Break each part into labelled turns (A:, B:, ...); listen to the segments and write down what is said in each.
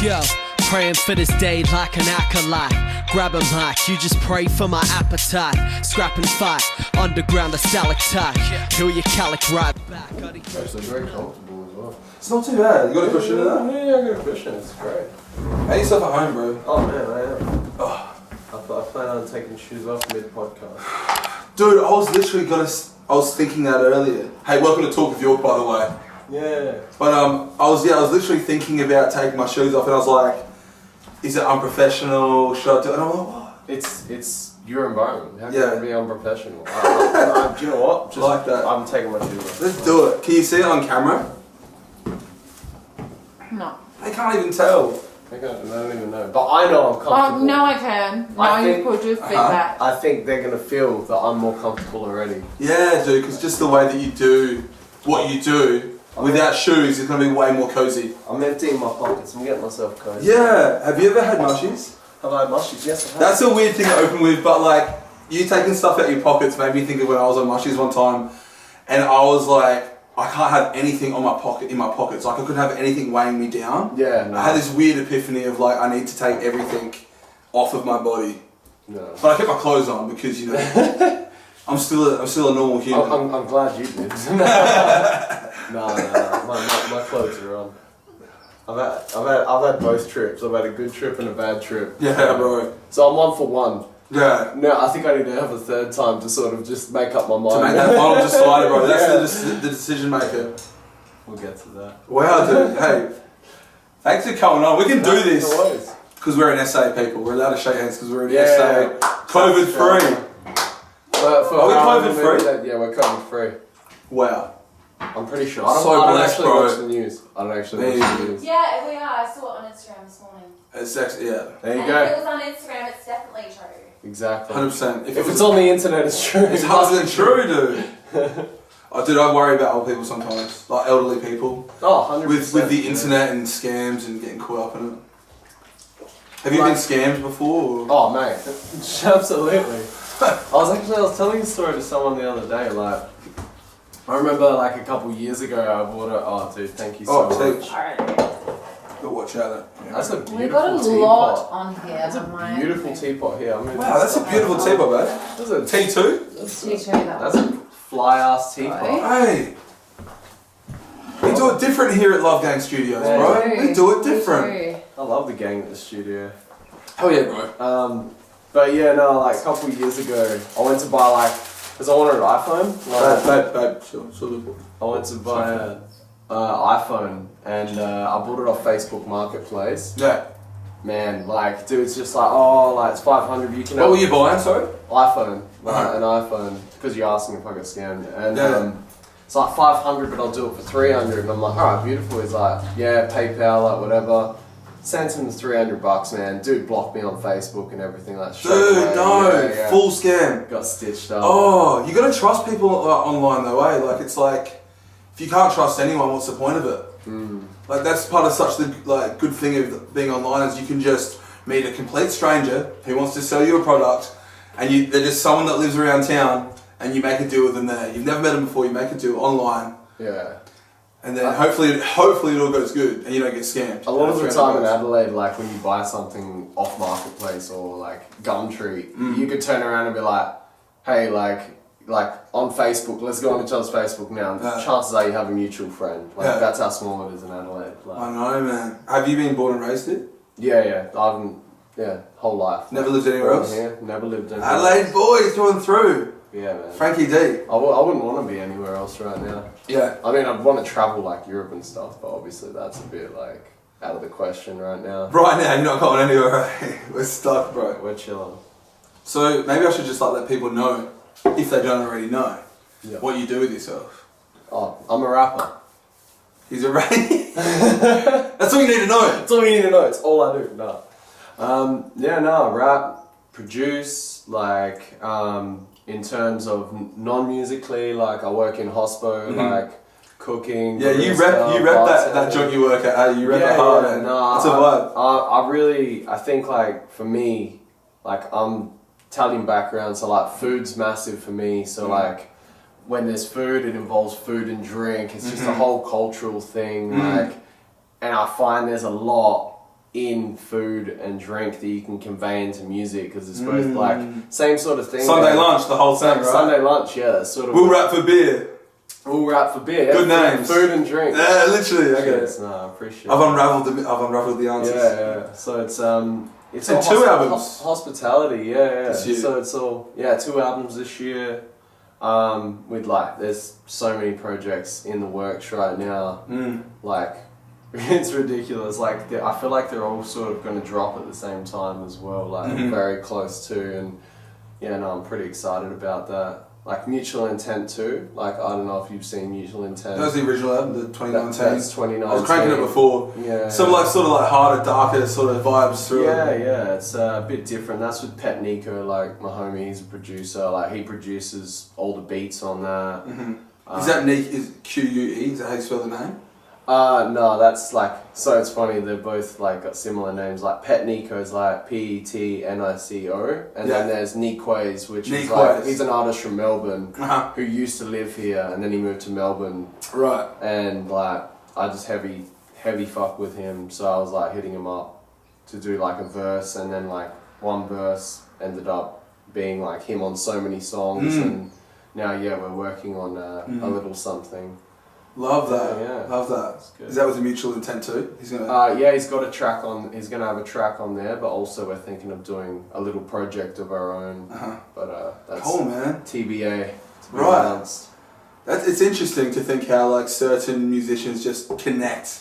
A: Yo, praying for this day like an acolyte. Grab a mic, you just pray for my appetite. Scrap and fight, underground a stalactite. Heal your calic right back.
B: Actually very comfortable as well.
C: It's not too bad. You got a cushion in that?
B: Yeah, I got a cushion. It's great.
C: How you yourself at home, bro?
B: Oh man, I am. Oh. I plan on taking the shoes off mid-podcast.
C: Dude, I was thinking that earlier. Hey, welcome to Talk with Yorke, by the way.
B: Yeah.
C: But I was literally thinking about taking my shoes off, and I was like, is it unprofessional? Should I do it? And I'm like, what?
B: It's your environment. How can
C: Yeah.
B: it be unprofessional? Do you know what? Just
C: like that.
B: I'm taking my shoes off.
C: Let's do it. Can you see it on camera?
D: No.
C: I can't even tell.
B: I don't even know. But I know I'm comfortable.
D: No, I can. No, you put your feet back.
B: I think they're going to feel that I'm more comfortable already.
C: Yeah, dude, because just the way that you do what you do without shoes is going to be way more cozy.
B: I'm emptying my pockets. I'm getting myself cozy.
C: Yeah. Have you ever had mushies?
B: Have I had mushies? Yes, I have.
C: That's a weird thing to open with, but like, you taking stuff out your pockets made me think of when I was on mushies one time, and I was like, I can't have anything in my pockets. Like, I couldn't have anything weighing me down.
B: Yeah, no.
C: I had this weird epiphany of like, I need to take everything off of my body.
B: No.
C: But I kept my clothes on because, you know, I'm still a normal human.
B: I'm glad you did. No, my clothes are on. I've had both trips. I've had a good trip and a bad trip.
C: Yeah, bro.
B: So I'm 1 for 1.
C: Yeah.
B: No, I think I need to have a third time to sort of just make up my mind.
C: To make that final decider, bro. That's the decision maker.
B: We'll get to that.
C: Wow, dude. Hey, thanks for coming on. We can do this
B: No worries.
C: because we're in SA, people. We're allowed to shake hands because we're in
B: Yeah.
C: SA. COVID free.
B: Are
C: we COVID free?
B: Yeah, we're COVID free.
C: Wow.
B: I'm pretty sure.
C: So
B: I don't
C: blessed,
B: actually
C: bro.
B: watch the news. I don't actually watch the news.
D: Yeah, we are. I saw it on Instagram this morning.
C: It's actually, yeah.
B: There you
D: And
B: go.
D: if it was on Instagram, it's definitely true.
B: Exactly.
C: 100%.
B: If it's on the internet, it's true.
C: It's 100% true, dude. I worry about old people sometimes. Like elderly people.
B: Oh, 100%.
C: With the internet and scams and getting caught up in it. Have you been scammed before? Or?
B: Oh, mate. Absolutely. I was telling a story to someone the other day, like, I remember like a couple years ago I bought oh dude, thank you so much.
D: Alright.
C: But watch out. Yeah.
B: That's a beautiful
D: We got a
B: teapot.
D: lot on here.
B: That's a beautiful teapot here.
C: Wow, that's a beautiful teapot, man.
B: That's a
C: T2?
B: That's a fly ass teapot.
C: Hey. We do it different here at Love Gang Studios,
B: Yeah.
C: bro. We do it different.
B: I love the gang at the studio.
C: Hell yeah, bro.
B: But yeah, no, like a couple of years ago, I went to buy like, because I wanted an iPhone.
C: Babe, sure.
B: I went to buy an iPhone and I bought it off Facebook Marketplace.
C: Yeah.
B: Man, like, dude, it's just like, oh, like, it's 500, you can
C: What were you buying, sorry?
B: iPhone, like, an iPhone, because you're asking if I got scammed. And it's like 500, but I'll do it for 300. And I'm like, alright, beautiful. He's like, yeah, PayPal, like, whatever. Sent him the $300, man. Dude blocked me on Facebook and everything like that.
C: Dude, no. Yeah. Full scam.
B: Got stitched up.
C: Oh, you gotta trust people online though, eh? Like, it's like, if you can't trust anyone, what's the point of it? Like, that's part of such the good thing of being online is you can just meet a complete stranger who wants to sell you a product, and they're just someone that lives around town, and you make a deal with them there. You've never met them before, you make a deal online.
B: Yeah.
C: And then hopefully it all goes good and you don't get scammed.
B: A lot of the time in Adelaide, like when you buy something off Marketplace or like Gumtree, you could turn around and be like, hey, like on Facebook, let's go on each other's Facebook now. And chances are you have a mutual friend. Like that's how small it is in Adelaide. Like,
C: I know, man. Have you been born and raised here?
B: Yeah. I haven't, whole life.
C: Never lived anywhere else?
B: Here, never lived anywhere
C: Adelaide boys through and through.
B: Yeah, man.
C: Frankie D.
B: I wouldn't want to be anywhere else right now.
C: Yeah.
B: I mean, I'd want to travel like Europe and stuff, but obviously that's a bit like out of the question right now.
C: Right now, you're not going anywhere, right? We're stuck, bro.
B: We're chilling.
C: So maybe I should just let people know, if they don't already know, what you do with yourself.
B: Oh, I'm a rapper.
C: He's a rapper. That's all you need to know.
B: That's all you need to know. It's all I do. No. Rap, produce, like, in terms of non-musically, like I work in hospo, like cooking.
C: Yeah, you rep that joint you work at. You rep it hard. Yeah, it's a vibe.
B: I think like for me, like I'm Italian background, so like food's massive for me. So like when there's food, it involves food and drink. It's just a whole cultural thing. Like, and I find there's a lot in food and drink that you can convey into music, because it's both like same sort of thing.
C: Sunday lunch, the whole thing, right?
B: Sunday lunch, yeah, that's sort of.
C: We'll rap for beer.
B: We'll rap for beer. Yeah,
C: Good names.
B: Food and drink.
C: Yeah, literally. Okay.
B: Cheers. No, I appreciate.
C: I've unravelled the answers.
B: Yeah. So it's
C: And two albums.
B: Hospitality. Yeah.
C: This year.
B: So it's all 2 albums this year. With like, there's so many projects in the works right now. Like, it's ridiculous. Like, I feel like they're all sort of going to drop at the same time as well. Like, very close to, and yeah, no, I'm pretty excited about that. Like Mutual Intent too. Like, I don't know if you've seen Mutual Intent.
C: That was the original album, the 2019.
B: That's 2019.
C: I was cranking it before.
B: Yeah.
C: Some like sort of like harder, darker sort of vibes through it.
B: Yeah. It's a bit different. That's with Pet Nico, like my homie. He's a producer. Like, he produces all the beats on that.
C: Is that Nick? Is Q-U-E? Is that how you spell the name?
B: No, that's like, so it's funny, they're both like got similar names. Like Pet Nico's like Petnico, and then there's Nikways, which is like, he's an artist from Melbourne who used to live here, and then he moved to Melbourne.
C: Right.
B: And like, I just heavy fuck with him, so I was like hitting him up to do like a verse, and then like one verse ended up being like him on so many songs, and now we're working on a little something.
C: Love that.
B: Yeah.
C: Love that. Is that with the Mutual Intent too? He's gonna.
B: He's got a track on. He's gonna have a track on there, but also we're thinking of doing a little project of our own. But that's
C: cool, man.
B: TBA.
C: Right.
B: Announced.
C: It's interesting to think how like certain musicians just connect.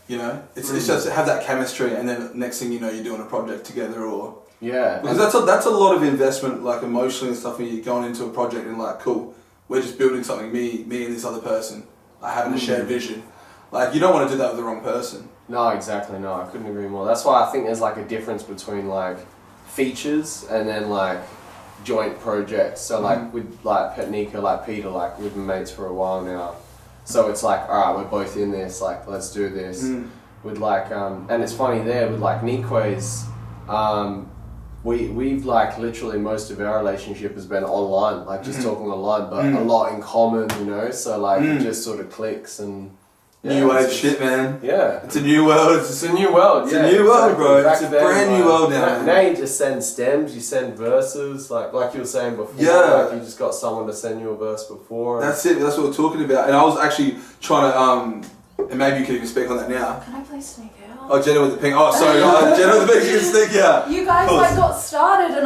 C: You know, it's just have that chemistry, and then next thing you know, you're doing a project together, or because that's a lot of investment, like emotionally and stuff. When you're going into a project and like, cool, we're just building something, me and this other person. Having a shared vision. Like, you don't want to do that with the wrong person.
B: No, exactly, no, I couldn't agree more. That's why I think there's like a difference between like features and then like joint projects. So like with like Pet Nico, like Peter, like we've been mates for a while now. So it's like, alright, we're both in this, like let's do this. With like, and it's funny there with like Nikways, we've like literally most of our relationship has been online, like just talking online, but a lot in common, you know, so like it just sort of clicks and
C: new age shit, man.
B: Yeah.
C: It's a new world.
B: It's a new world,
C: It's a new world, bro. It's a brand new world now.
B: Now you just send stems, you send verses, like you were saying before, like you just got someone to send you a verse before.
C: That's it, that's what we're talking about. And I was actually trying to, and maybe you could even speak on that now.
D: Can I please sneak out?
C: Oh, Jenna with the pink. Oh, sorry, Jenna with the pink. You can sneak out.
D: You guys like got started, and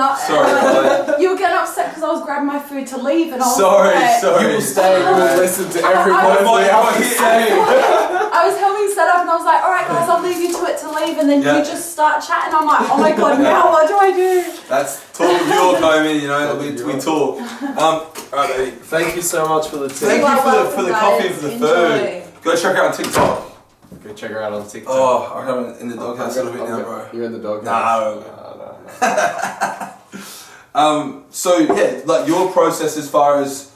D: you were getting upset because I was grabbing my food to leave, and I was like,
C: sorry.
B: You will stay, you will listen to every word we have to say.
D: I was helping set up, and I was like, all right, guys, I'll leave you to it to leave, and then you just start chatting. I'm like, oh my god, now what do I do?
C: That's talk with Yorke, homie. You know, we talk. All right, baby.
B: Thank you so much for the tip.
C: Thank you for the coffee and for the food. Go check her out on TikTok.
B: Go check her out on TikTok.
C: Oh, I'm in the doghouse a little bit now, bro.
B: You're in the doghouse?
C: No. So yeah, like your process as far as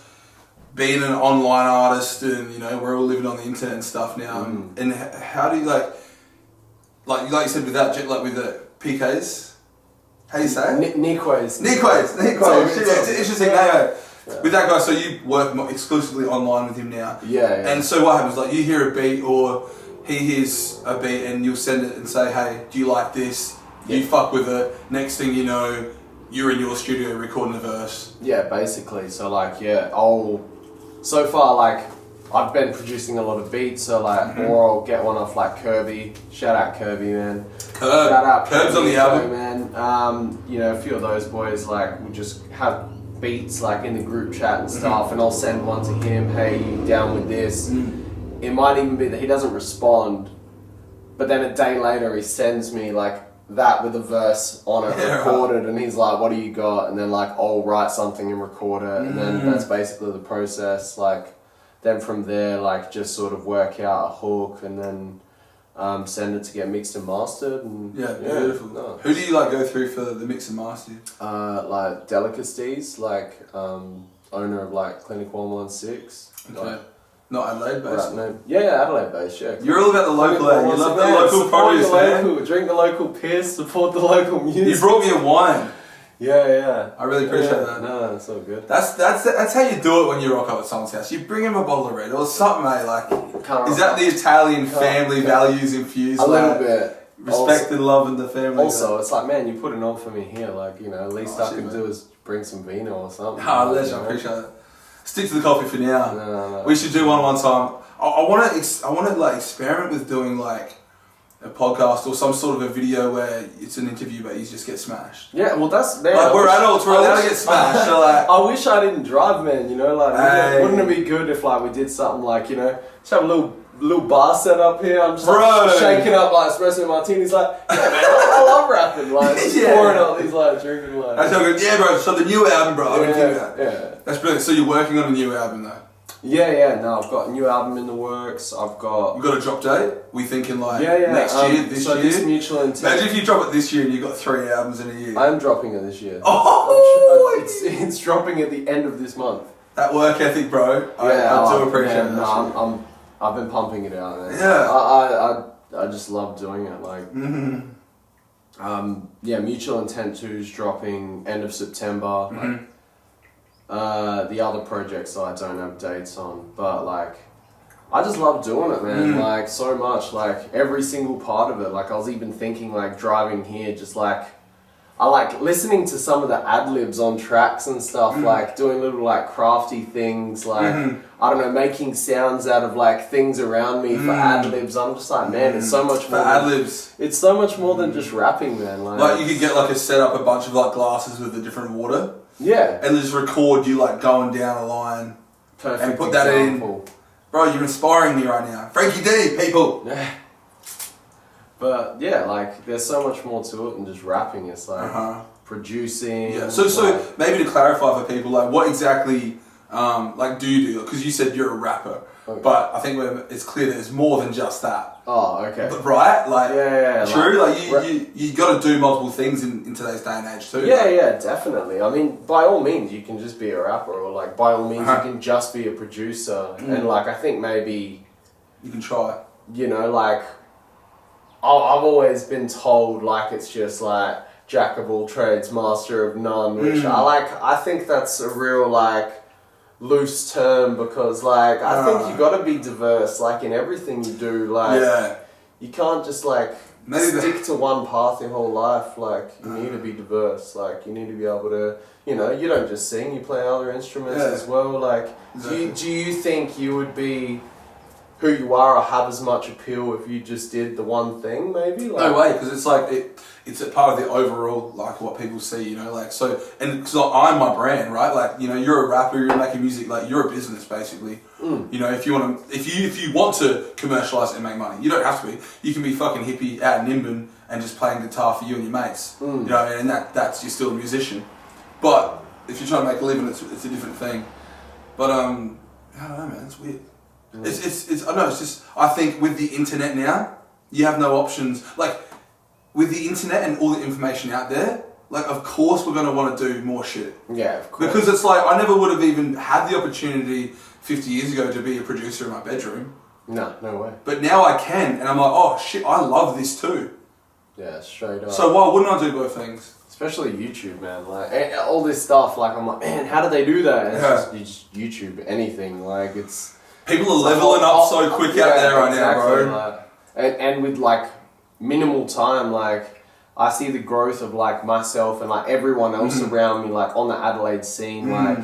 C: being an online artist, and you know we're all living on the internet and stuff now. And how do you like you said with that, like with the PKs? How do you say it?
B: Nikways.
C: It's an interesting name. With that guy, so you work exclusively online with him now.
B: Yeah.
C: And so what happens? Like you hear a beat, or he hears a beat, and you'll send it and say, "Hey, do you like this?" Yeah. You fuck with it. Next thing you know, you're in your studio recording a verse.
B: Yeah, basically. So like, so far like I've been producing a lot of beats. So like, or I'll get one off like Kirby. Shout out Kirby, man. Shout out
C: Curb's on the album,
B: man. You know, a few of those boys like will just have beats like in the group chat and stuff, and I'll send one to him. Hey, you down with this? It might even be that he doesn't respond, but then a day later he sends me like that with a verse on it recorded, and he's like, what do you got? And then like I'll write something and record it, and then that's basically the process. Like then from there, like just sort of work out a hook, and then send it to get mixed and mastered. And
C: beautiful. No. Who do you like go through for the mix and master?
B: Like Delicacies, like owner of like Clinic 116.
C: Okay. Not Adelaide based.
B: Right, no. Yeah, Adelaide based. Yeah.
C: You're all about the local. You love the local produce, man.
B: Drink the local piss. Support the local music.
C: You brought me a wine.
B: Yeah.
C: I really appreciate that.
B: No, it's all good.
C: That's how you do it when you rock up at someone's house. You bring him a bottle of red or something, mate. Like, is that the Italian family values infused?
B: A little bit.
C: respect and love in the family.
B: Also, it's like, man, you put it on for me here. Like, you know, at least I can do is bring some vino or something.
C: Legend, I appreciate it. Stick to the coffee for now.
B: No.
C: We should do one time. I want to like experiment with doing like a podcast or some sort of a video where it's an interview but you just get smashed.
B: Yeah, well that's... Man,
C: like we're adults, we're allowed to get smashed. So like,
B: I wish I didn't drive, man, you know, like, wouldn't it be good if like we did something like, you know, just have a little bar set up here, I'm just like, shaking up like espresso martinis, like, yeah man, I love rapping, like, just pouring out these like drinking like...
C: I tell you, yeah bro, so the new album bro, I've been thinking that.
B: Yeah.
C: That's brilliant, so you're working on a new album though?
B: Yeah, no, I've got a new album in the works, I've got...
C: You got a drop date? We thinking like next year, this
B: so
C: year?
B: This mutual intent...
C: Imagine if you drop it this year and you got 3 albums in a year.
B: I am dropping it this year.
C: Oh!
B: It's dropping at the end of this month.
C: That work ethic, bro. I do appreciate it.
B: No, I've been pumping it out, man.
C: Yeah.
B: I just love doing it, like... Mutual Intent 2 is dropping end of September. Like, the other projects I don't have dates on, but like I just love doing it, man. Like so much, like every single part of it. Like I was even thinking like driving here, just like I like listening to some of the ad-libs on tracks and stuff, like doing little like crafty things, like I don't know, making sounds out of like things around me for ad-libs. I'm just like, man, it's so much more
C: for ad-libs.
B: It's so much more than just rapping, man.
C: Like you could get like set up a bunch of like glasses with a different water.
B: Yeah.
C: And just record you like going down a line.
B: Perfect
C: and put that
B: example.
C: in. Bro, you're inspiring me right now. Frankie D, people!
B: Yeah. But yeah, like there's so much more to it than just rapping. It's like producing.
C: Yeah. So maybe to clarify for people, like what exactly like do you do? Because you said you're a rapper. Okay. But I think it's clear that it's more than just that.
B: Oh, okay.
C: But, right? Like,
B: yeah.
C: True? Like you got to do multiple things in today's day and age too.
B: Yeah, yeah, definitely. I mean, by all means, you can just be a rapper, or like, by all means, you can just be a producer. And like, I think maybe...
C: You can try.
B: You know, like, I've always been told, like, it's just like, jack of all trades, master of none, which I think that's a real, like, loose term, because like I think you got to be diverse, like in everything you do. Like you can't just like stick to one path your whole life. Like you need to be diverse. Like you need to be able to, you know, you don't just sing, you play other instruments as well. Like do you think you would be who you are or have as much appeal if you just did the one thing? Maybe like,
C: no way, because it's like it's a part of the overall, like what people see, you know, like, so, and because I'm my brand, right? Like, you know, you're a rapper, you're making music, like, you're a business, basically. You know, if you want to commercialize it and make money, you don't have to be. You can be fucking hippie out in Nimbin and just playing guitar for you and your mates. You know what I mean? And that's, you're still a musician. But if you're trying to make a living, it's a different thing. But, I don't know, man, it's weird. It's I don't know, it's just, I think with the internet now, you have no options. Like, with the internet and all the information out there, like, of course we're going to want to do more shit.
B: Yeah, of course.
C: Because it's like, I never would have even had the opportunity 50 years ago to be a producer in my bedroom.
B: No way.
C: But now I can, and I'm like, oh shit, I love this too.
B: Yeah, straight up.
C: So why wouldn't I do both things?
B: Especially YouTube, man. Like, all this stuff, like, I'm like, man, how do they do that? And it's just YouTube anything. Like, it's...
C: People are leveling up so quick out there right now, bro.
B: Like, and with, like, minimal time, like, I see the growth of, like, myself and, like, everyone else around me, like, on the Adelaide scene, like,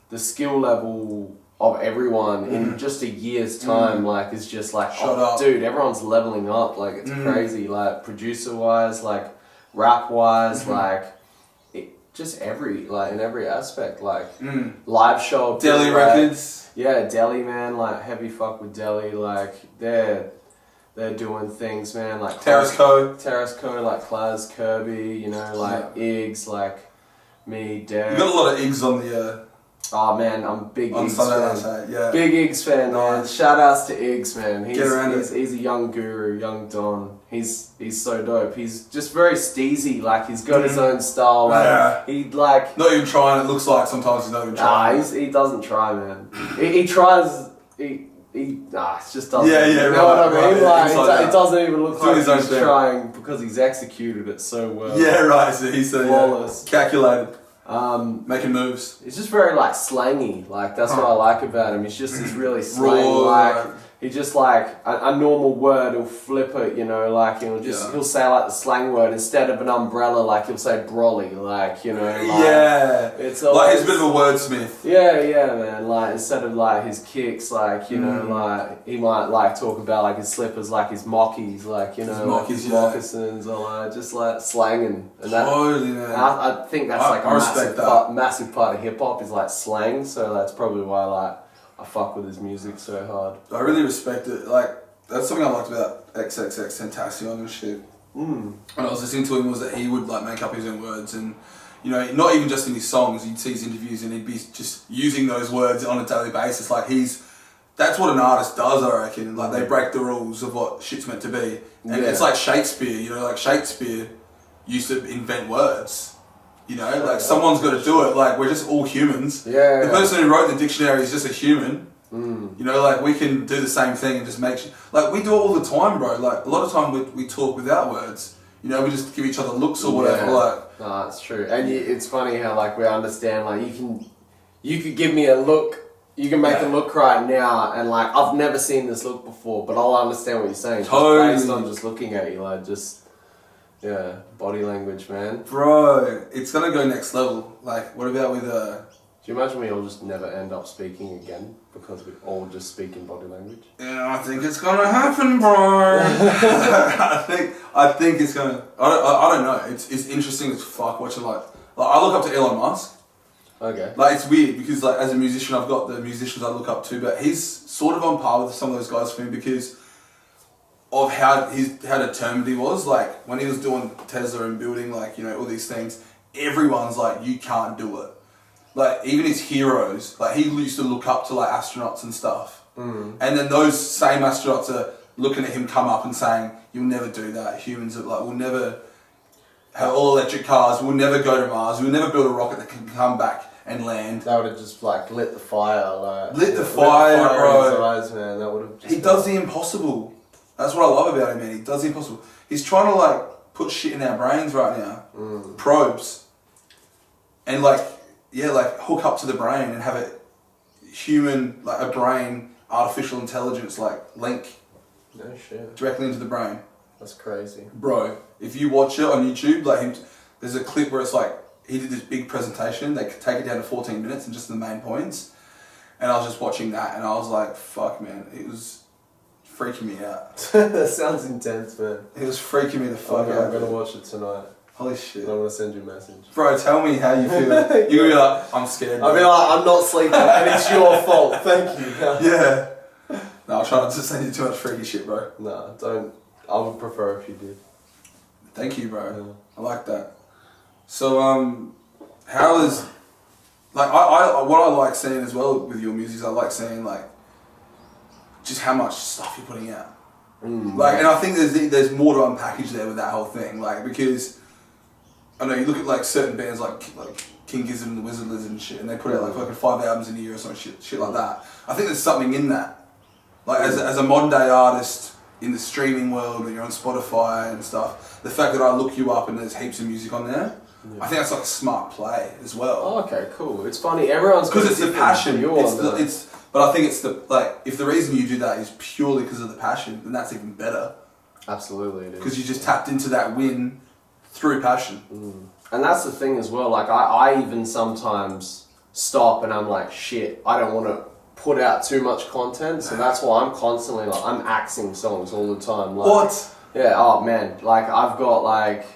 B: the skill level of everyone in just a year's time, like, is just, like, dude, everyone's leveling up, like, it's crazy, like, producer-wise, like, rap-wise, like, just in every aspect, like, live show.
C: Delhi Records.
B: Yeah, Delhi, man, like, heavy fuck with Delhi, like, they're doing things, man, like...
C: Terrace Co,
B: like, Klaz, Kirby, you know, like, Iggs, like, me, Derek.
C: You got a lot of Iggs on the...
B: Oh, man, I'm a big
C: on
B: Iggs
C: Sunday
B: fan.
C: night,
B: Big Iggs fan, man. Shout outs to Iggs, man. He's a young guru, young Don. He's so dope. He's just very steezy, like, he's got his own style, like, he, like...
C: Not even trying, it looks like sometimes he's not even trying.
B: Nah, he doesn't try, man. he tries... it just doesn't.
C: You
B: know what I mean?
C: Like,
B: it doesn't even look like he's
C: thing.
B: trying, because he's executed it so well.
C: Yeah, right. So he's
B: flawless,
C: calculated, making moves.
B: He's just very like slangy. Like that's what I like about him. He's just this really slang. Like He just like a normal word, he'll flip it, you know, like he'll say like the slang word instead of an umbrella, like he'll say brolly, like, you know, like, it's always,
C: like he's a bit of a wordsmith.
B: Yeah, man. Like instead of like his kicks, like, you know, like he might like talk about like his slippers, like his mockies, like, you know, like his moccasins, or like just like slanging. And that,
C: totally, man.
B: I think that's like a massive part of hip hop is like slang. So that's probably why like I fuck with his music so hard.
C: I really respect it. Like, that's something I liked about XXX Tentacion and shit. When I was listening to him was that he would like make up his own words, and you know, not even just in his songs, you'd see his interviews and he'd be just using those words on a daily basis. Like that's what an artist does, I reckon. Like they break the rules of what shit's meant to be. And it's like Shakespeare, you know, like Shakespeare used to invent words. You know, like someone's got to do it. Like we're just all humans. The person who wrote the dictionary is just a human. You know, like we can do the same thing and just make like we do it all the time, bro. Like a lot of time we talk without words. You know, we just give each other looks or whatever. Like,
B: no, it's true. And it's funny how like we understand. Like you could give me a look. You can make a look right now, and like I've never seen this look before, but I'll understand what you're saying just based on just looking at you. Like just. Yeah, body language, man.
C: Bro, it's gonna go next level. Like, what about with
B: Do you imagine we all just never end up speaking again because we all just speak in body language?
C: Yeah, I think it's gonna happen, bro. I think it's gonna. I don't know. It's interesting as fuck watching like I look up to Elon Musk.
B: Okay.
C: Like it's weird because like as a musician, I've got the musicians I look up to, but he's sort of on par with some of those guys for me because of how determined he was. Like when he was doing Tesla and building like, you know, all these things, everyone's like, you can't do it. Like even his heroes, like he used to look up to like astronauts and stuff. And then those same astronauts are looking at him come up and saying, you'll never do that. Humans are like, we'll never have all electric cars, we'll never go to Mars, we'll never build a rocket that can come back and land.
B: That would have just like lit the fire, like
C: lit the fire, bro.
B: In his eyes, man. That would have.
C: He does the impossible. That's what I love about him, man. He does the impossible. He's trying to like put shit in our brains right now. Probes. And like, yeah, like hook up to the brain and have a human, like a brain, artificial intelligence, like link.
B: No shit.
C: Directly into the brain.
B: That's crazy.
C: Bro, if you watch it on YouTube, like there's a clip where it's like, he did this big presentation, they could take it down to 14 minutes and just the main points. And I was just watching that and I was like, fuck man, it was freaking me out.
B: That sounds intense, man.
C: It was freaking me the fuck out.
B: I'm gonna watch it tonight.
C: Holy shit.
B: I'm gonna send you a message.
C: Bro, tell me how you feel. You're gonna be like, I'm scared.
B: I'll be like, I'm not sleeping and it's your fault. Thank you.
C: Yeah. No, I'll try not to send you too much freaky shit, bro.
B: No, don't. I would prefer if you did.
C: Thank you, bro.
B: Yeah.
C: I like that. So, how is... Like, what I like seeing as well with your music is I like seeing, like, just how much stuff you're putting out. Like, and I think there's more to unpackage there with that whole thing, like, because I know you look at like certain bands like King Gizzard and the Wizard Lizard and shit, and they put out like fucking 5 albums in a year or some shit like that. I think there's something in that, like as a modern day artist in the streaming world when you're on Spotify and stuff. The fact that I look you up and there's heaps of music on there, I think that's like a smart play as well.
B: Oh, okay, cool. It's funny. Everyone's
C: because it's the passion. But I think it's the like if the reason you do that is purely because of the passion, then that's even better.
B: Absolutely, it is.
C: Because you just tapped into that win through passion.
B: And that's the thing as well. Like I even sometimes stop and I'm like, shit, I don't want to put out too much content. So that's why I'm constantly like I'm axing songs all the time. Like,
C: What?
B: Yeah. Oh man. Like I've got like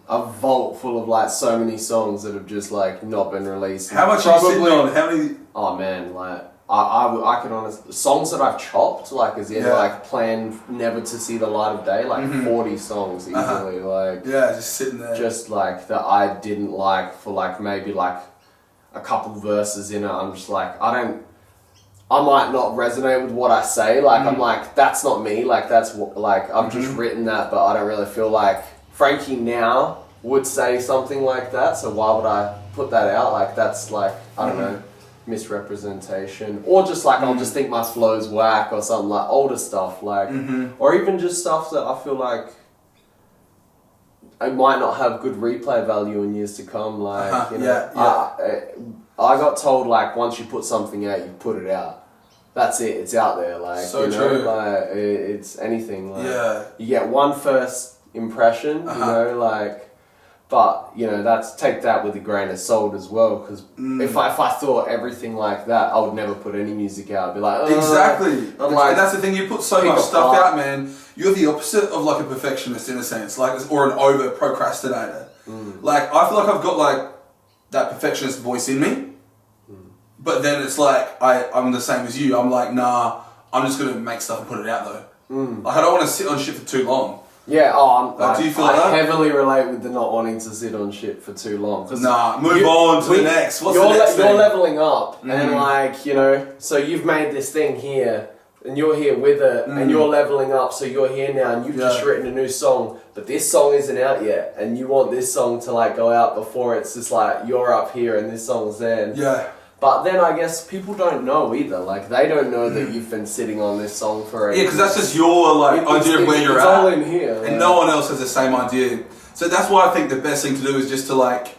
B: a vault full of like so many songs that have just like not been released.
C: How much are you sitting on? How many?
B: Oh man, like I can honestly songs that I've chopped, like as in like planned never to see the light of day, like 40 songs easily, like
C: just sitting there,
B: just like that I didn't like for like maybe like a couple verses in it. I'm just like I might not resonate with what I say, like I'm like that's not me, like that's what like I've just written that, but I don't really feel like Frankie now would say something like that, so why would I put that out? Like that's like I don't know, misrepresentation, or just like I'll just think my flow's whack or something, like older stuff, like or even just stuff that I feel like it might not have good replay value in years to come, like you know, I got told like once you put something out, you put it out, that's it. It's out there. Like
C: So
B: you know,
C: true.
B: like it's anything. Like
C: Yeah.
B: you get one first impression. You know, like. But you know, take that with a grain of salt as well. Because if I thought everything like that, I would never put any music out. I'd be like,
C: exactly.
B: I'm like,
C: and that's the thing. You put so much stuff out, man. You're the opposite of like a perfectionist in a sense, like or an over procrastinator. Like I feel like I've got like that perfectionist voice in me, but then it's like I'm the same as you. I'm like, nah, I'm just gonna make stuff and put it out though. Like I don't want to sit on shit for too long.
B: Yeah,
C: do you feel
B: I
C: that?
B: heavily relate with the not wanting to sit on shit for too long.
C: Nah, move on to the next. What's the next thing?
B: You're leveling up, and like, you know, so you've made this thing here, and you're here with it, and you're leveling up, so you're here now, and you've just written a new song, but this song isn't out yet, and you want this song to like go out before it's just like, you're up here, and this song's there.
C: Yeah.
B: But then I guess people don't know either. Like they don't know that you've been sitting on this song for
C: Yeah, because that's just your like idea of where you're
B: it's
C: at.
B: all in here,
C: and no one else has the same idea. So that's why I think the best thing to do is just to like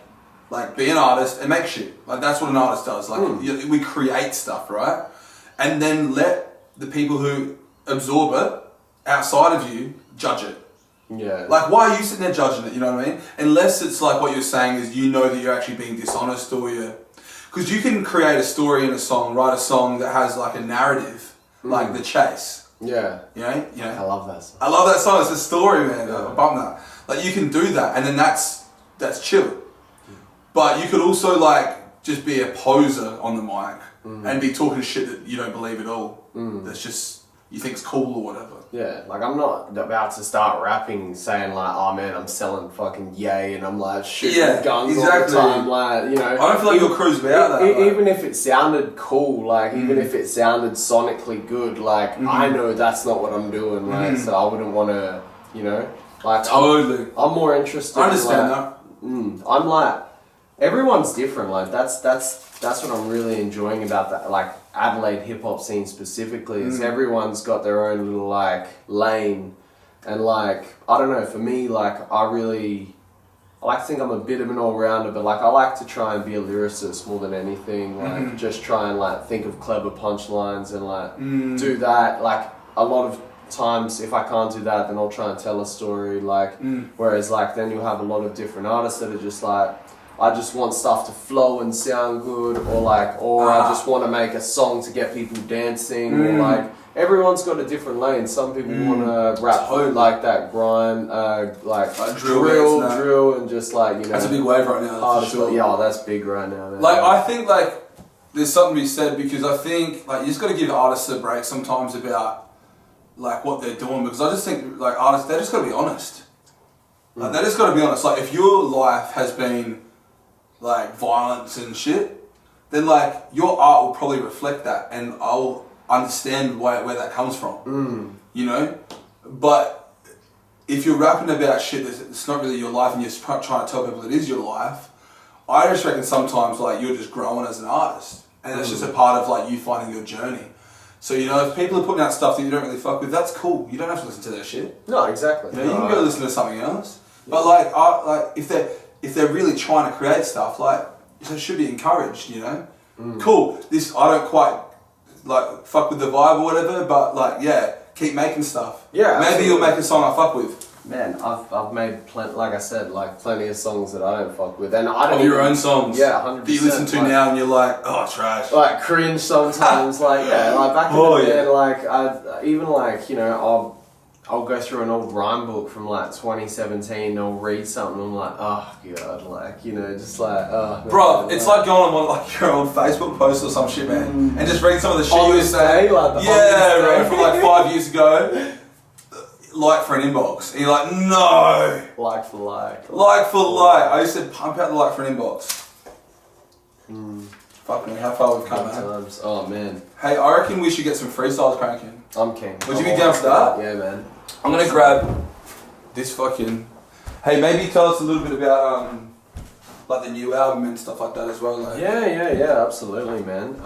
C: be an artist and make shit. Like that's what an artist does. Like we create stuff, right? And then let the people who absorb it outside of you judge it.
B: Yeah.
C: Like, why are you sitting there judging it? You know what I mean? Unless it's like what you're saying is you know that you're actually being dishonest or you're. Because you can create a story in a song, write a song that has like a narrative, like The Chase.
B: Yeah.
C: You know?
B: I love that song.
C: I love that song. It's a story, man. I bump that. Like you can do that, and then that's chill. But you could also like just be a poser on the mic and be talking shit that you don't believe at all. That's just you think's cool or whatever.
B: Yeah, like I'm not about to start rapping saying like, oh man, I'm selling fucking yay and I'm like shooting guns all the time. Like, you know,
C: I don't feel like your crew's about that.
B: Even if it sounded cool, like even if it sounded sonically good, like I know that's not what I'm doing. Like, so I wouldn't want to, you know, like
C: totally.
B: I'm more interested.
C: I understand
B: in, like, I'm like, everyone's different. Like that's what I'm really enjoying about that. Like Adelaide hip hop scene specifically is everyone's got their own little like lane, and like I don't know. For me, like I like to think I'm a bit of an all rounder, but like I like to try and be a lyricist more than anything. Like just try and like think of clever punchlines and like do that. Like a lot of times if I can't do that, then I'll try and tell a story. Like whereas like then you'll have a lot of different artists that are just like, I just want stuff to flow and sound good, or I just want to make a song to get people dancing, or like everyone's got a different lane. Some people want to rap like that grind, like drill, and just like, you know.
C: That's a big wave right now.
B: For sure. Yeah, that's big right now, man.
C: Like I think like there's something to be said, because I think like you just got to give artists a break sometimes about like what they're doing, because I just think like artists, they just got to be honest. Like they just got to be honest. Like if your life has been like violence and shit, then like your art will probably reflect that, and I'll understand where that comes from. You know, but if you're rapping about shit that's not really your life and you're trying to tell people it is your life, I just reckon sometimes like you're just growing as an artist, and it's just a part of like you finding your journey. So you know, if people are putting out stuff that you don't really fuck with, that's cool. You don't have to listen to their shit.
B: No, exactly.
C: You know, you can go listen to something else. But like if they're really trying to create stuff, like it should be encouraged, you know. Cool. This I don't quite like fuck with the vibe or whatever, but like keep making stuff.
B: Yeah.
C: Maybe you'll make a song I fuck with.
B: Man, I've made like I said, like plenty of songs that I don't fuck with, and I don't.
C: Of your own songs.
B: Yeah, 100%.
C: That you listen to now and you're like, oh, trash.
B: Like cringe sometimes, like like back in the day, like I even like, you know, I'll go through an old rhyme book from like 2017. I'll read something. And I'm like, oh god, like, you know, just like, oh.
C: Bro, it's like going on like your old Facebook post or some shit, man, and just read some of the shit you were saying.
B: Like
C: bro, from like 5 years ago. Like for an inbox, and you're like, no.
B: Like for like.
C: Like for like. I used to pump out the like for an inbox. Fuck me, how far we've come, man.
B: Oh man.
C: Hey, I reckon we should get some freestyles cranking.
B: I'm keen.
C: Would you be down for that?
B: Yeah, man.
C: I'm gonna grab this fucking. Hey, maybe tell us a little bit about like the new album and stuff like that as well. Like.
B: Yeah, absolutely, man.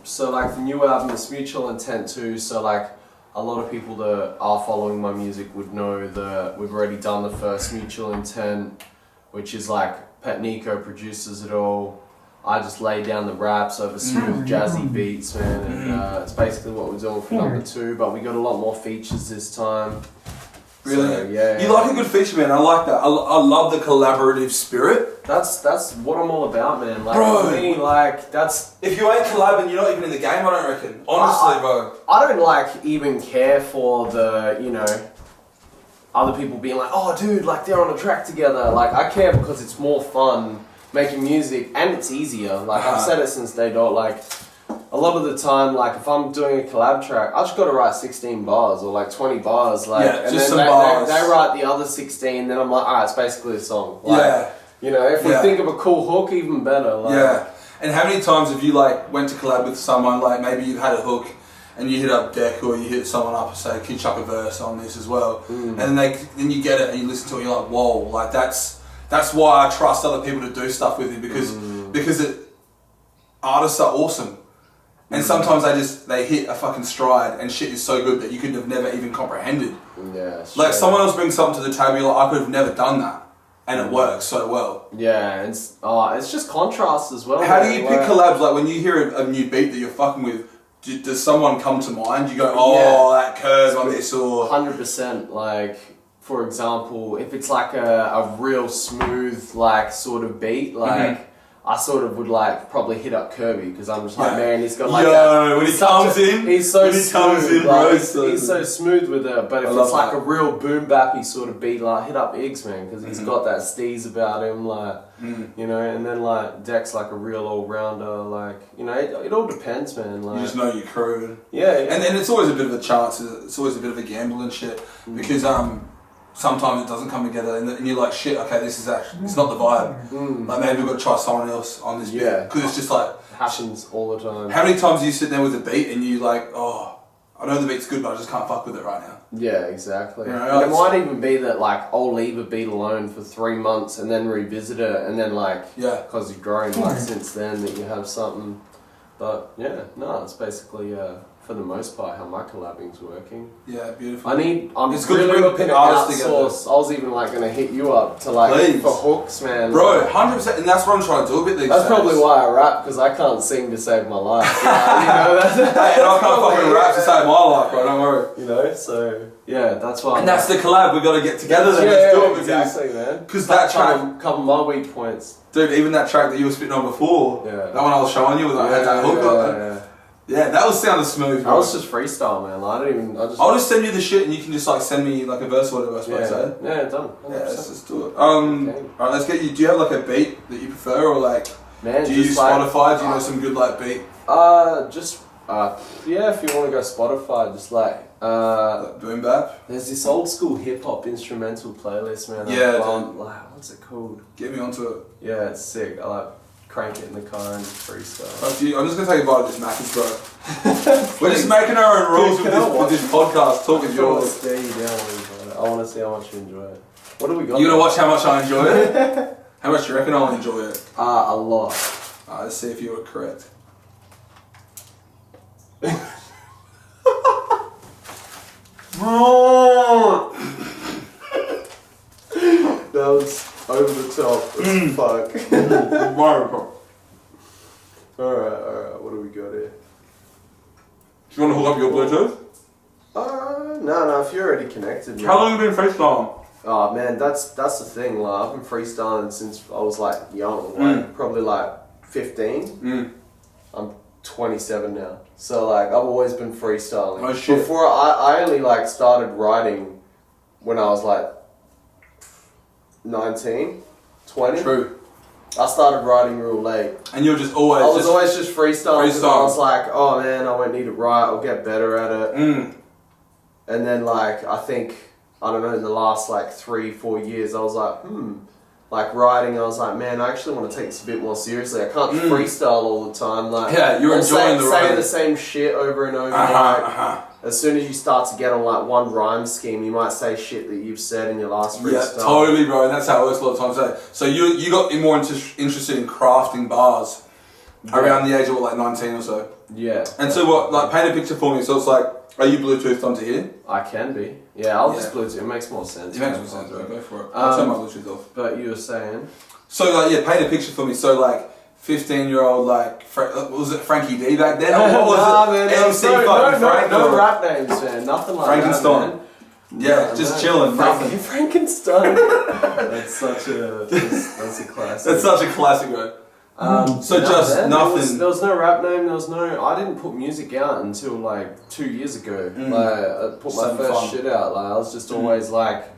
B: So like the new album is Mutual Intent too. So like a lot of people that are following my music would know that we've already done the first Mutual Intent, which is like Pet Nico produces it all. I just lay down the raps over smooth jazzy beats, man, and it's basically what we're doing for number 2. But we got a lot more features this time.
C: Really?
B: So, yeah.
C: You like a good feature, man. I like that. I love the collaborative spirit.
B: That's what I'm all about, man. Like,
C: bro,
B: for me, like, that's...
C: If you ain't collabing, you're not even in the game, I don't reckon. Honestly, bro.
B: I don't, like, even care for the, you know, other people being like, oh, dude, like, they're on a track together. Like, I care because it's more fun making music, and it's easier. Like, I've said it since day dot, like... A lot of the time, like, if I'm doing a collab track, I just got to write 16 bars or, like, 20 bars. Like,
C: yeah,
B: and
C: just
B: then
C: some bars.
B: They write the other 16, then I'm like, alright, it's basically a song. Like, you know, if we think of a cool hook, even better. Like,
C: yeah. And how many times have you, like, went to collab with someone, like, maybe you had a hook and you hit up Deck or you hit someone up and say, can you chuck a verse on this as well? And then you get it and you listen to it and you're like, whoa, like, that's why I trust other people to do stuff with you because artists are awesome. And sometimes they hit a fucking stride and shit is so good that you could have never even comprehended.
B: Yeah.
C: Like someone else brings something to the table, you're like, I could have never done that. And it works so well.
B: Yeah, it's just contrast as well.
C: How do you pick collabs? Like when you hear a new beat that you're fucking with, does someone come to mind? You go, oh, that curve on this or...
B: 100%. Like, for example, if it's like a real smooth, like, sort of beat, like... I sort of would like probably hit up Kirby because I'm just like, man, he's got like that.
C: When he comes in,
B: he's so smooth.
C: bro,
B: he's so smooth with it. But if it's like a real boom bappy sort of beat, like hit up Iggs, man, because he's got that steez about him, like you know. And then like Deck's like a real all rounder, like you know. It all depends, man. Like
C: you just know your crew.
B: Yeah.
C: And it's always a bit of a chance. It's always a bit of a gamble and shit because sometimes it doesn't come together and you're like, shit, okay, this is actually, it's not the vibe. Like maybe we've got to try someone else on this bit. Because it's just like...
B: happens all the time.
C: How many times do you sit there with a beat and you like, oh, I know the beat's good, but I just can't fuck with it right now.
B: Yeah, exactly.
C: You know,
B: and it might even be that like, I'll leave a beat alone for 3 months and then revisit it and then like, because you've grown like since then that you have something. But yeah, no, it's basically... for the most part, how my collabing's working.
C: Yeah, beautiful.
B: I'm
C: it's
B: really
C: good to
B: looking
C: bring
B: at
C: artists
B: outsource.
C: together.
B: I was even like gonna hit you up to like for hooks, man.
C: Bro, 100%, and that's what I'm trying to do a bit these days.
B: That's probably why I rap, because I can't sing to save my life. You know, that's
C: and I can't fucking rap to save my life, bro, don't worry.
B: You know, so yeah, that's why.
C: And that's the collab, we've got to get together then, let's do it.
B: Exactly, man.
C: Because that track...
B: Couple my weak points.
C: Dude, even that track that you were spitting on before, that one I was showing you, I had that hook on. Yeah, that was sounding smooth, bro.
B: I was just freestyle, man.
C: I'll just send you the shit and you can just like send me like a verse or whatever, I suppose,
B: Yeah, done. 100%.
C: Yeah, let's just do it. Alright, let's get you. Do you have like a beat that you prefer or like,
B: man,
C: do you use Spotify? Do you know some good like beat?
B: Yeah, if you want to go Spotify, just like
C: boom bap.
B: There's this old school hip hop instrumental playlist, man. Like, what's it called?
C: Get me onto it.
B: Yeah, it's sick. I like crank it in the car and freestyle.
C: I'm just gonna take a bite of this Macca's, bro. We're just making our own rules with this podcast. Talk is yours.
B: Stay down, I want to see how much you enjoy it. What do we got?
C: You gonna watch how much I enjoy it? How much do you reckon I'll enjoy it?
B: A lot.
C: Let's see if you were correct.
B: That was over the top as fuck. Alright, what do we got here?
C: Do you want to hook up your Bluetooth?
B: No, if you're already connected.
C: How long have you been freestyling?
B: Oh man, that's the thing, like, I've been freestyling since I was like young, like probably like 15. I'm 27 now. So like, I've always been freestyling.
C: Oh shit.
B: Before, I only like started writing when I was like 19, 20.
C: True.
B: I started writing real late.
C: And you're just always...
B: I was always just freestyling because I was like, oh man, I won't need to write, I'll get better at it. And then like, I think, I don't know, in the last like 3-4 years, I was like, like writing, I was like, man, I actually want to take this a bit more seriously. I can't freestyle all the time. Like,
C: yeah, you're enjoying the writing.
B: Say the same shit over and over. As soon as you start to get on like one rhyme scheme, you might say shit that you've said in your last freestyle.
C: Yeah, totally, bro. And that's how it works a lot of times. So you got more interested in crafting bars around the age of what, like 19 or so.
B: Yeah.
C: And so what? Like, paint a picture for me. So it's like, are you Bluetoothed onto here?
B: I can be. Yeah, I'll just Bluetooth. It makes more sense.
C: It makes more sense, bro. Go for it. I'll turn my Bluetooth off.
B: But you were saying.
C: So like, yeah, paint a picture for me. So like, 15-year-old like was it Frankie D back then? Or what was
B: Nah,
C: it?
B: man,
C: MC fucking Frank.
B: no rap names, man. Nothing like
C: Frankenstein.
B: that, man.
C: Yeah, just chilling. Nothing.
B: Frankenstein. That's a classic.
C: That's such a classic, bro. So just
B: man,
C: nothing.
B: There was no rap name. I didn't put music out until like 2 years ago. Like I put my first shit out. Like I was just always like,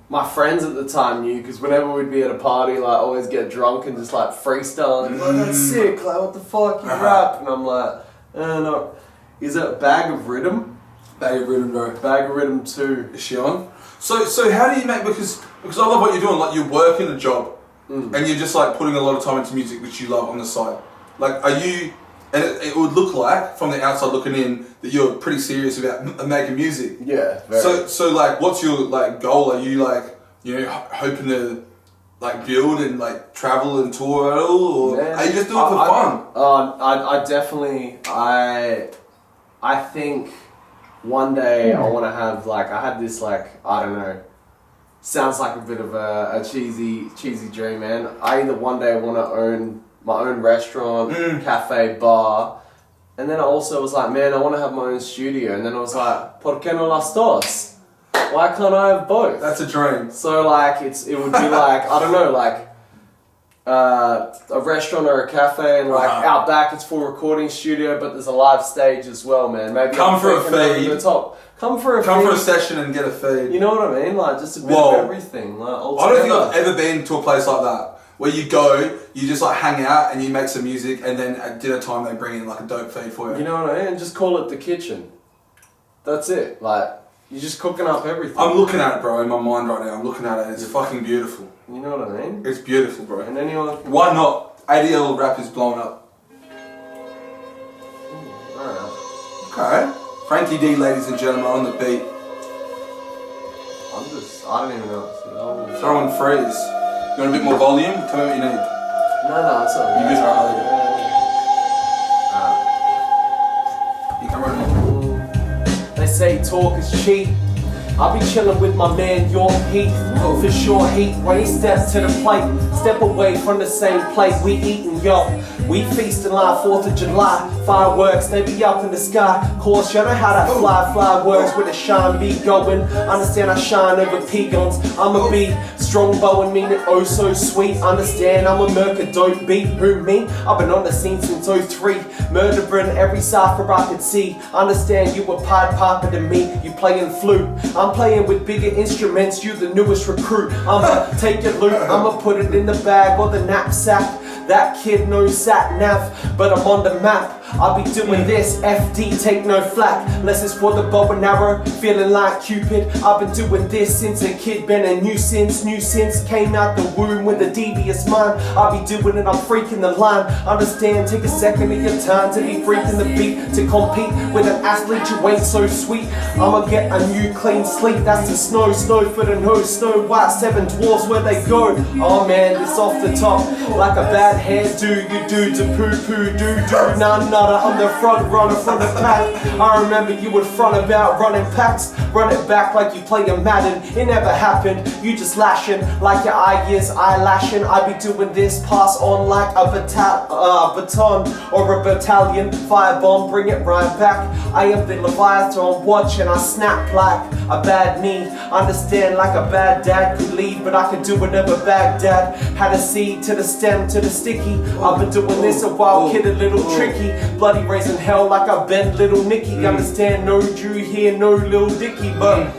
B: my friends at the time knew because whenever we'd be at a party, like always get drunk and just like freestyle and like that's sick. Like what the fuck you rap? And I'm like, no. Is it a Bag of Rhythm?
C: Bag of Rhythm, bro.
B: Bag of Rhythm 2.
C: Is she on? So how do you make, because I love what you're doing, like you're working a job and you're just like putting a lot of time into music which you love on the side. Like are you, and it would look like from the outside looking in that you're pretty serious about making music.
B: Yeah, very.
C: So like what's your like goal? Are you like, you know, hoping to like build and like travel and tour at all, or are you just doing it for fun?
B: I definitely, I think one day I want to have like, I had this like, I don't know, sounds like a bit of a cheesy dream, man. I either one day want to own my own restaurant, cafe, bar, and then I also was like, man, I want to have my own studio, and then I was like, ¿por qué no las dos? Why can't I have both?
C: That's a dream.
B: So like, it would be like, I don't know, like a restaurant or a cafe, and like out back it's full recording studio, but there's a live stage as well, man. Maybe
C: come for a feed.
B: Come for a session and get a feed. You know what I mean? Like just a bit of everything. Like,
C: I don't think I've ever been to a place like that where you go, you just like hang out and you make some music, and then at dinner time they bring in like a dope feed for you.
B: You know what I mean? And just call it the kitchen. That's it. Like you're just cooking up everything.
C: I'm looking at it, bro, in my mind right now. I'm looking at it. It's fucking beautiful.
B: You know what I mean?
C: It's beautiful, bro.
B: And anyone.
C: Why not? ADL rap is blowing up.
B: Alright.
C: Okay. Frankie D, ladies and gentlemen, on the beat.
B: I don't even know.
C: Throw in freeze. You want a bit more volume? Tell me what you need.
B: No, it's all
C: You
B: good.
C: good, right? You come right in.
A: They say talk is cheap. I'll be chilling with my man Yorke Heath. For sure heat when he steps to the plate. Step away from the same plate we eatin', yo. We feastin' like 4th of July. Fireworks, they be up in the sky. Course, you know how that fly works with the shine be going. Understand I shine over pegans. I'ma be strong bow and mean it oh so sweet. Understand I'm a murk a dope beat. Who me? I've been on the scene since 03. Murdering every cipher I could see. Understand you were Pied Piper than me. You playin' flute. I'm playing with bigger instruments. You the newest recruit. I'ma take your loot. I'ma put it in the bag or the knapsack. That kid knows sat nav, but I'm on the map. I'll be doing this, FD, take no flack. Unless it's for the bow and arrow, feeling like Cupid. I've been doing this since a kid, been a nuisance. Came out the womb with a devious mind. I'll be doing it, I'm freaking the line. Understand, take a second of your time to be freaking the beat. To compete with an athlete, you ain't so sweet. I'ma get a new clean sleep, that's the snow for the nose. Snow White, 7 dwarfs, where they go. Oh man, this off the top, like a bad hairdo. You do to poo-poo, do-do, none. I'm the front runner from the pack. I remember you would front about running packs. Run it back like you play a Madden. It never happened, you just lashing like your eyelashing. I be doing this, pass on like a baton or a battalion. Firebomb, bring it right back. I am the Leviathan, watch and I snap like a bad knee. Understand like a bad dad could leave, but I could do whatever Baghdad. Had a seed to the stem to the sticky. I've been doing this a while, kid, a little tricky. Bloody raising hell like I bent little Nicky. Understand no Jew here, no little Dicky, but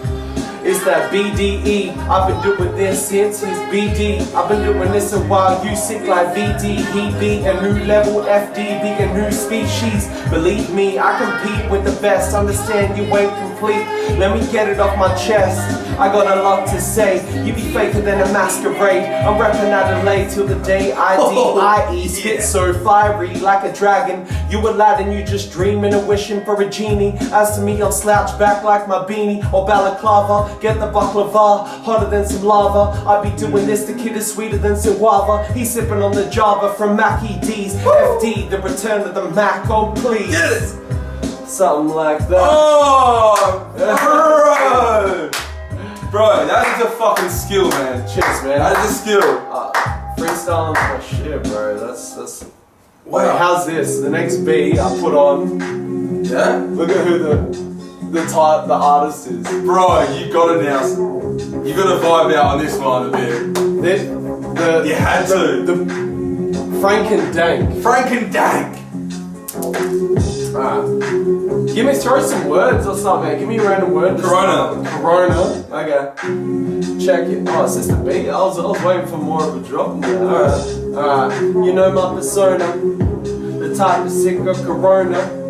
A: it's that BDE. I've been doing this since he's BD. I've been doing this a while, you sick like VD. He be a new level, FD be a new species. Believe me, I compete with the best. Understand you ain't complete. Let me get it off my chest. I got a lot to say. You be faker than a masquerade. I'm reppin' Adelaide till the day I die. Spit so fiery like a dragon. You Aladdin, you just dreaming and wishing for a genie. As to me, I'm slouched back like my beanie or balaclava. Get the baklava, hotter than some lava. I be doing this, the kid is sweeter than Siwava. He's sipping on the Java from Mackie D's. FD, the return of the Mac, oh please.
C: Get it!
A: Something like that.
C: Oh, bro! Bro, that is a fucking skill, man.
A: Cheers, man.
C: That is a skill.
A: freestyling my shit, bro. That's.
C: Wow.
A: Wait, how's this? The next beat I put on.
C: Yeah?
A: Look at who the artist is.
C: Bro, you gotta now. You gotta vibe out on this one a bit. You had to.
A: The Frank and Dank.
C: Frank and Dank.
A: Alright. Throw some words or something. Give me a random word.
C: Corona.
A: Corona. Okay. Check it. Oh, it's just a beat. I was waiting for more of a drop. Alright. You know my persona. The type of sicker Corona.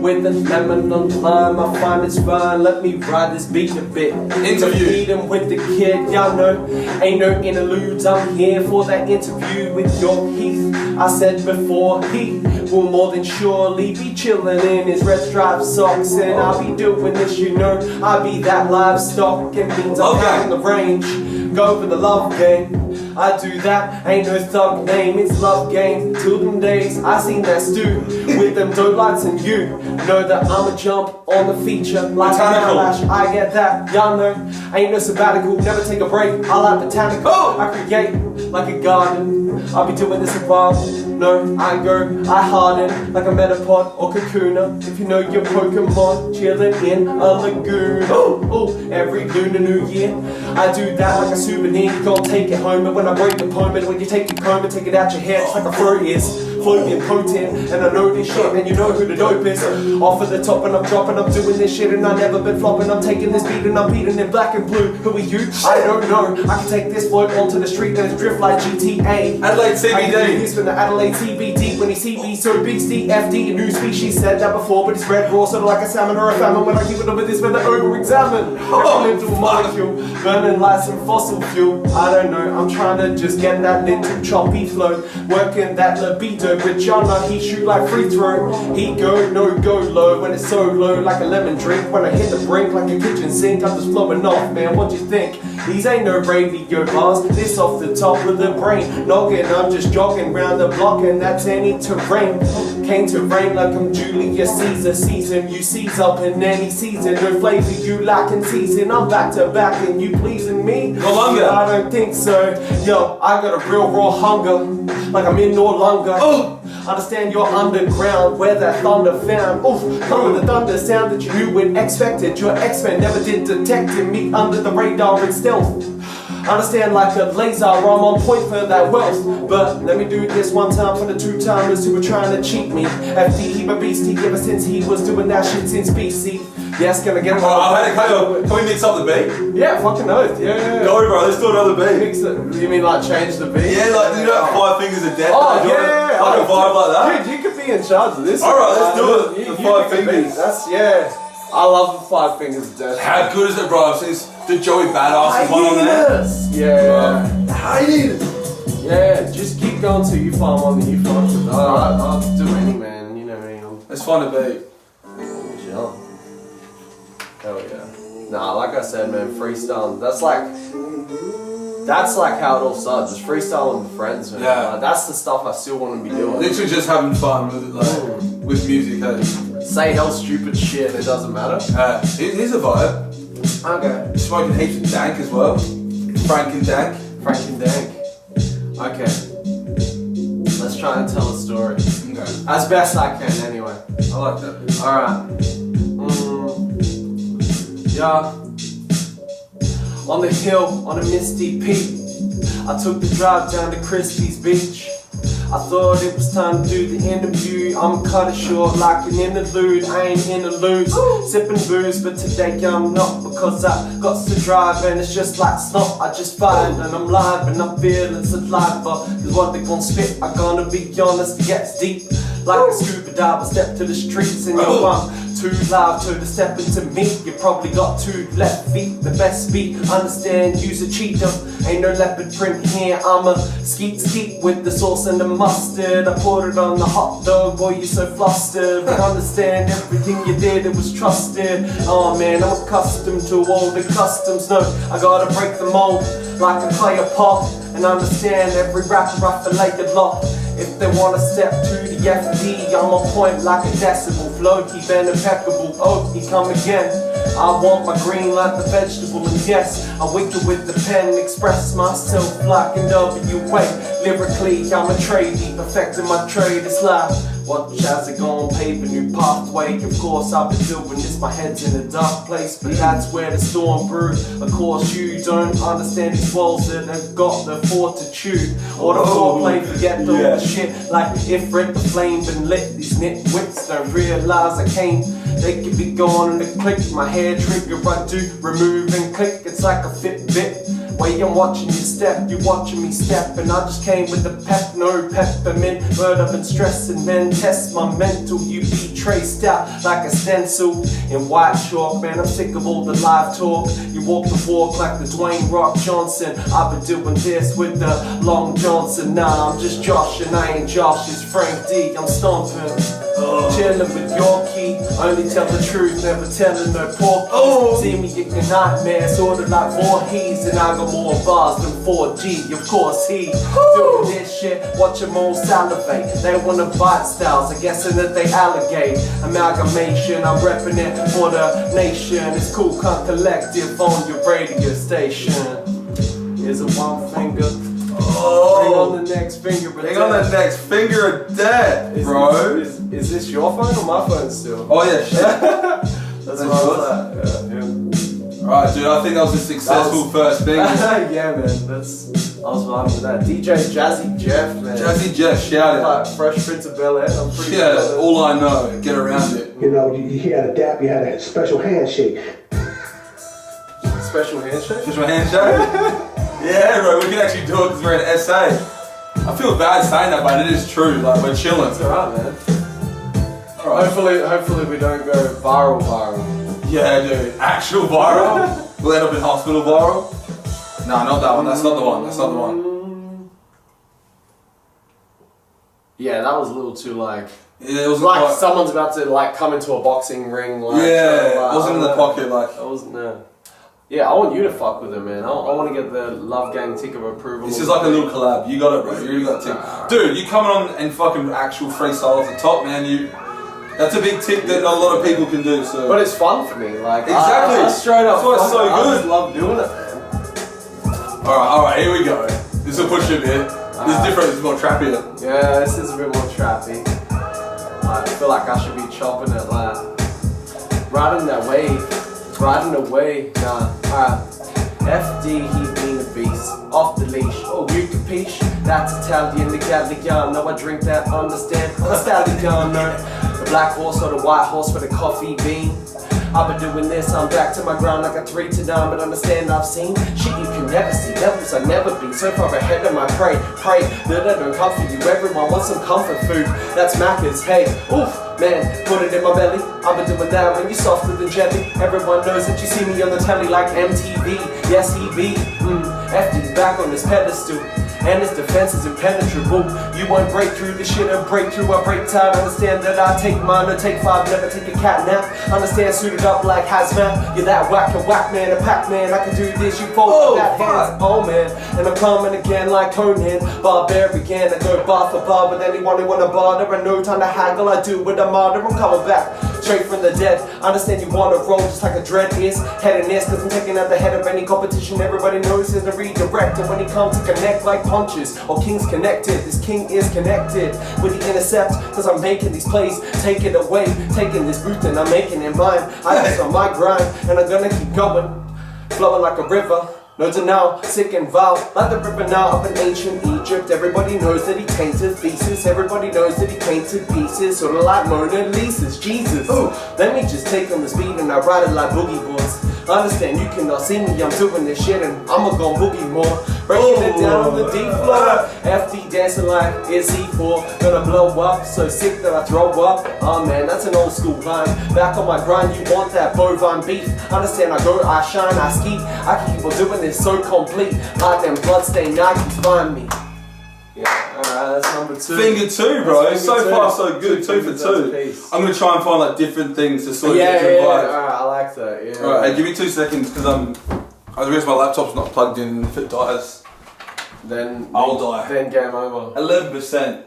A: With the lemon on lime, I find it's fine. Let me ride this beat a bit.
C: Interview.
A: Feeding with the kid, y'all know. Ain't no interludes. I'm here for that interview with Yorke Heath. I said before, he will more than surely be chilling in his red striped socks, and I'll be doing this, you know. I'll be that livestock. It means I'm out on the range. Go for the love game. I do that, ain't no thug name, it's love game. Till them days, I seen that stew with them dope lights and you know that I'ma jump on the feature like an eyelash. I get that, y'all know. Ain't no sabbatical, never take a break. I like botanical, I create like a garden. I'll be doing this a while. No, I harden like a metapod or kakuna. If you know your Pokemon, chilling in a lagoon. Every Lunar New Year, I do that like a souvenir. You gotta take it home, and when I break the poem, and when you take your comb and take it out your head, it's like a throat is floating, potent. And I know this shit, and you know who the dope is. Off of the top, and I'm dropping, I'm doing this shit, and I never been flopping. I'm taking this beat, and I'm beating in black and blue. Who are you? I don't know. I can take this float onto the street, and it's drift like GTA.
C: Adelaide CBD.
A: I can do this from the Adelaide CBD. When he CB so beastie, FD, a new species said that before, but it's red raw, sort of like a salmon or a famine. When I keep it up with this, when they over-examine every little molecule, burning like some fossil fuel. I don't know, I'm trying to just get that little choppy flow, working that libido, but y'all know he shoot like free throw. He go, no go low, when it's so low, like a lemon drink. When I hit the brink, like a kitchen sink, I'm just flowing off, man, what you think? These ain't no radio bars, this off the top of the brain. Noggin, I'm just jogging round the block, and that's any terrain. Came to rain like I'm Julius Caesar. Season you seize up in any season. No flavor you lacking season. I'm back to back and you pleasing me?
C: No longer.
A: I don't think so. Yo, I got a real raw hunger, like I'm in no longer. Understand you're underground, where that thunder found. Come with the thunder sound that you knew and expected. Your X-Men never did detect in me under the radar and stealth. Understand like a laser, I'm on point for that wealth. But let me do this one time for the two-timers who were trying to cheat me. FD, he a beastie ever since he was doing that shit since BC. Yes, can I get it?
C: Can we mix up the beat?
A: Yeah, fucking oath, yeah.
C: Go bro, let's do another beat.
A: Mix it. You mean like change the beat?
C: Yeah, like you know 5 Fingers of Death.
A: Oh yeah,
C: like a vibe like that.
A: Dude, you could be in charge of this.
C: Alright, let's do it.
A: You
C: The 5
A: pick the
C: Fingers.
A: beat. That's I love the 5 Fingers of Death.
C: How good is it, bro? Since the Joey Badass one on there.
A: Yeah.
C: I hate it.
A: Yeah, just keep going till you find one that you find. Alright, I'll do any, man. You know me.
C: Let's find a beat.
A: Chill. Hell yeah. Nah, like I said, man, freestyling. That's like how it all started. Just freestyling with friends, man.
C: Yeah.
A: Like, that's the stuff I still want to be doing.
C: Literally just having fun with it, like with music. Hey.
A: Say hell stupid shit, it doesn't matter.
C: Here's a vibe.
A: Okay.
C: Smoking heaps of dank as well. Frank and Dank.
A: Frank and Dank. Okay. Let's try and tell a story.
C: Okay.
A: As best I can, anyway.
C: I like that.
A: Alright. Yeah. On the hill, on a misty peak, I took the drive down to Christie's Beach. I thought it was time to do the interview. I'm cut it short like an interlude. I ain't in a lose, sipping booze, but today I'm not, because I got to drive and it's just like snot. I just fired and I'm live and I'm feeling saliva, cause what they gon' spit, I gonna be honest, it gets deep. Like a scuba diver, step to the streets and you're too loud to step into me. You probably got 2 left feet, the best beat. Understand, use a cheater. Ain't no leopard print here. I'm a skeet with the sauce and the mustard. I poured it on the hot dog, boy, you so flustered. But understand, everything you did, it was trusted. Oh man, I'm accustomed to all the customs. No, I gotta break the mold like a player pop. And understand, every rapper I feel like a lot. If they wanna step to the FD, I'm on point like a decibel. Flow keep an impeccable, oh, he come again. I want my green like the vegetable, and yes, I wicked with the pen, express myself like an WA. Lyrically, I'm a tradie, perfecting my trade. It's like, watch as I go on, pave a new pathway. Of course, I've been doing this, my head's in a dark place, but that's where the storm brewed. Of course, you don't understand these walls that have got the fortitude or the foreplay. Forget all the shit like if red the flame been lit. These nitwits don't realize I came. They could be gone in a click. My hair trigger, I do remove and click. It's like a Fitbit. Way I'm watching you step, you watching me step, and I just came with the pep, no peppermint. But I've been stressing, men test my mental. You be traced out like a stencil in white chalk. Man, I'm sick of all the live talk. You walk the walk like the Dwayne Rock Johnson. I've been doing this with the Long Johnson. Nah, I'm just Josh and I ain't Josh. It's Frank D. I'm stomping. Chillin' with Yorke, only tell the truth, never telling no porkies. See me in your nightmare, sorta like Voorhees, and I got more bars than 4G. Of course he doing this shit, watch them all salivate. They wanna bite styles, I guessing that they alligate. Amalgamation, I'm repping it for the nation. It's Cool Cunt Collective on your radio station. Here's a one finger. Bring on the next finger, but
C: Bring on the next finger of death, bro.
A: Is this your phone or my phone still?
C: Oh yeah, shit.
A: That's what I was like. Yeah.
C: Alright, dude, I think that was a successful first finger.
A: Yeah, man. I was vibing with that. DJ Jazzy Jeff, man.
C: Jazzy Jeff, shout out.
A: Like Fresh Prince of Bel Air. I'm pretty
C: Yeah, all I know. Get around it.
E: You know, you had a dap, you had a special handshake.
A: Special handshake?
C: Special handshake? Yeah, bro, we can actually do it because we're in SA. I feel bad saying that, but it is true. Like, we're chilling.
A: It's alright, man. Alright. Hopefully we don't go viral.
C: Yeah, dude. Actual viral? We'll end up in hospital viral? Nah, not that one. That's not the one. That's not the one.
B: Yeah, that was a little too like.
C: Yeah, it was
B: like
C: quite,
B: someone's about to like come into a boxing ring. Like,
C: yeah,
B: it
C: wasn't in the pocket. Like,
A: I wasn't there.
B: Yeah, I want you to fuck with him, man. I want to get the Love Gang tick of approval.
C: this is like a little collab. You got it, bro. You got tick. Dude, you coming on and fucking actual freestyle off the top, man. That's a big tick that not a lot of people can do. So,
B: but it's fun for me. Like,
C: exactly.
B: I straight up.
C: That's why it's so
B: I
C: good.
B: just love doing it, man.
C: all right, here we go. This will push you a bit. This is different. It's more trappier.
B: Yeah, this is a bit more trappy. I feel like I should be chopping it like riding that wave. Riding away, nah, FD, he's been a beast, off the leash, oh you capiche, that's Italian, the Galliano, I drink that, understand, Stalliano, the black horse or the white horse for the coffee bean. I've been doing this, I'm back to my ground like a 3 to 9, but understand I've seen shit you can never see, levels I never be, so far ahead of my prey, pray that I don't come for you, everyone wants some comfort food, that's Macca's, hey, oof, man, put it in my belly, I've been doing that when you're softer than jelly, everyone knows that you see me on the telly like MTV, yes he be, FD's back on this pedestal. And his defense is impenetrable. You won't break through this shit and break through. I break time. Understand that I take mine or take 5, never take a cat nap. Understand suited up like hazmat. You're that whack man, a pack man. I can do this, you fold that hands. Oh man, and I'm coming again like Conan. Barbarian, I go bar for bar with anyone who wanna barter. And no time to haggle, I do with a martyr. I'm coming back straight from the dead. Understand you wanna roll just like a dread is. Heading this, cause I'm taking out the head of any competition. Everybody knows there's a redirect. And when he comes to connect like punches or kings connected, this king is connected with the intercept, cause I'm making these plays, take it away, taking this booth and I'm making it mine. I just on my grind and I'm gonna keep going, flowing like a river. No denial, sick and vile, like the river now up in ancient Egypt. Everybody knows that he tainted thesis. Everybody knows that he painted pieces, sorta like Mona Lisa's. Jesus, let me just take on the speed and I ride it like boogie boards. Understand you cannot see me, I'm doing this shit and I'ma gon' boogie more. Breaking it down on the deep floor. FD dancing like it's E4. Gonna blow up, so sick that I throw up. Oh man, that's an old school line. Back on my grind, you want that bovine beef. Understand I go, I shine, I ski. I can keep on doing this so complete. Like them bloodstained Nikes find me. Yeah, alright, that's number 2.
C: Finger 2, bro. So far, so good. 2 for 2. I'm gonna try and find like different things to sort of get your vibe.
B: Alright, I like that. Yeah.
C: Alright, hey, give me 2 seconds because I realize my laptop's not plugged in. If it dies,
B: then
C: I'll die.
B: Then game over.
C: 11%.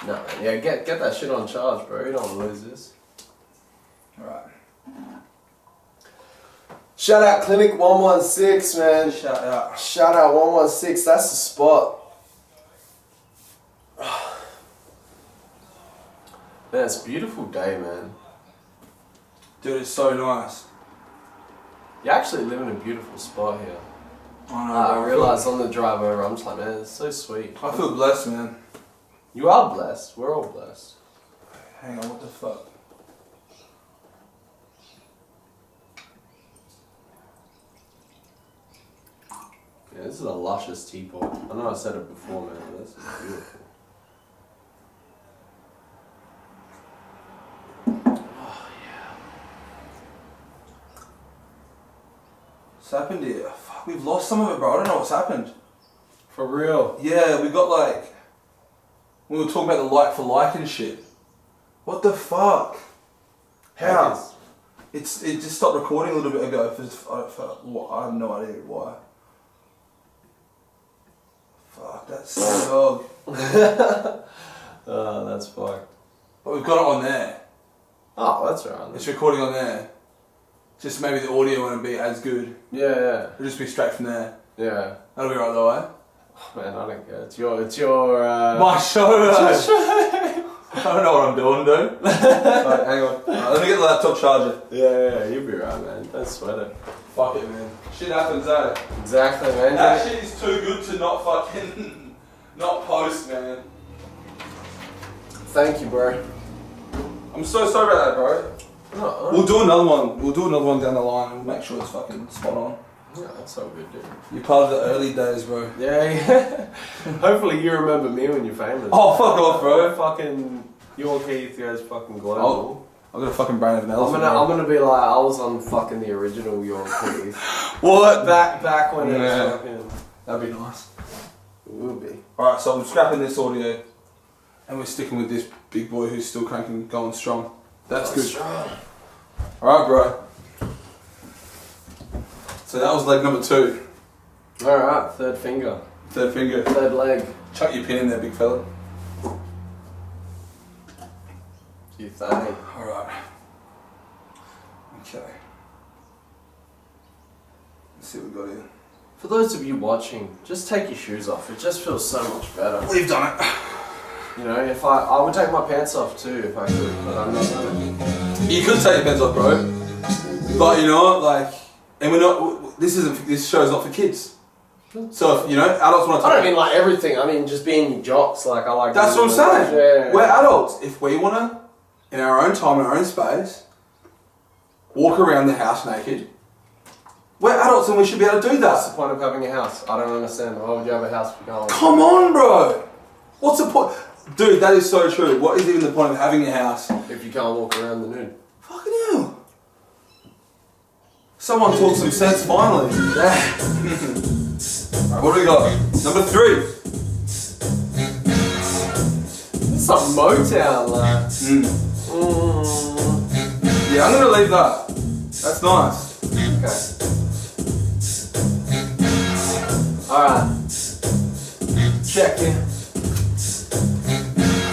B: No, yeah, get that shit on charge, bro. You don't want to lose this.
C: Alright.
B: Shout out Clinic 116, man.
C: Shout out.
B: Shout out 116. That's the spot. Man, it's a beautiful day, man.
C: Dude, it's so nice.
B: You actually live in a beautiful spot here.
C: I know.
B: I realised on the drive over, I'm just like, man, it's so sweet.
C: I feel blessed, man.
B: You are blessed. We're all blessed.
C: Hang on, what the fuck?
B: Yeah, this is a luscious teapot. I know I said it before, man, but this is beautiful. Oh, yeah.
C: What's happened here? Fuck, we've lost some of it, bro. I don't know what's happened.
B: For real.
C: Yeah, we got like... We were talking about the like for like and shit. What the fuck? How? It just stopped recording a little bit ago. I have no idea why. Fuck, that's so dog.
B: Oh, that's fucked.
C: But we've got it on there.
B: Oh, that's right.
C: It's recording on there. Just maybe the audio won't be as good.
B: Yeah,
C: It'll just be straight from there.
B: yeah.
C: That'll be right though, eh?
B: Man, I don't care. It's your
C: My show! I don't know what I'm doing, dude. Right, hang on. Let me get the laptop charger.
B: Yeah, you'll be right, man. Don't sweat it.
C: Fuck it, man. Shit happens, eh?
B: Exactly, man.
C: That shit is too good to not fucking... not post, man.
B: Thank you, bro.
C: I'm so sorry about that, bro.
B: Oh,
C: We'll do another one. We'll do another one down the line and make sure it's fucking spot on.
B: yeah, that's so good, dude.
C: You're part of the early days, bro.
B: Yeah. Hopefully you remember me when you're famous.
C: Oh, fuck off, bro.
B: Fucking Yorke goes fucking global.
C: I've got a fucking brain of an
B: I'm
C: elephant.
B: gonna be like, I was on fucking the original Yorke.
C: What?
B: Back when it
C: Yeah.
B: was fucking...
C: That'd be nice.
B: It will be.
C: Alright, so we're scrapping this audio and we're sticking with this big boy who's still cranking, going strong. That's good.
B: Strong.
C: Alright, bro. So that was leg number 2.
B: Alright, third finger.
C: Third finger.
B: Third leg.
C: Chuck your pin in there, big fella.
B: You think?
C: Alright. Okay. Let's see what we got here.
B: For those of you watching, just take your shoes off. It just feels so much better.
C: We've done it.
B: You know, if I would take my pants off too if I could, but I'm not gonna.
C: You could take your pants off, bro. But you know what, like, and we're not. This show's not for kids. So if, you know, adults want to.
B: I don't mean like everything. I mean just being jocks. Like I like.
C: That's what I'm saying.
B: Yeah.
C: We're adults. If we want to, in our own time, in our own space, walk around the house naked, we're adults and we should be able to do
B: What's the
C: that.
B: point of having a house? I don't understand. Why would you have a house if you can't?
C: Come on, bro. What's the point? Dude, that is so true. What is even the point of having a house?
B: If you can't walk around the nude.
C: Fucking hell. Someone talk some sense finally. Alright, what do we got? Number 3.
B: It's some Motown, like.
C: Yeah, I'm gonna leave that. That's nice.
B: Okay. Alright. Check it.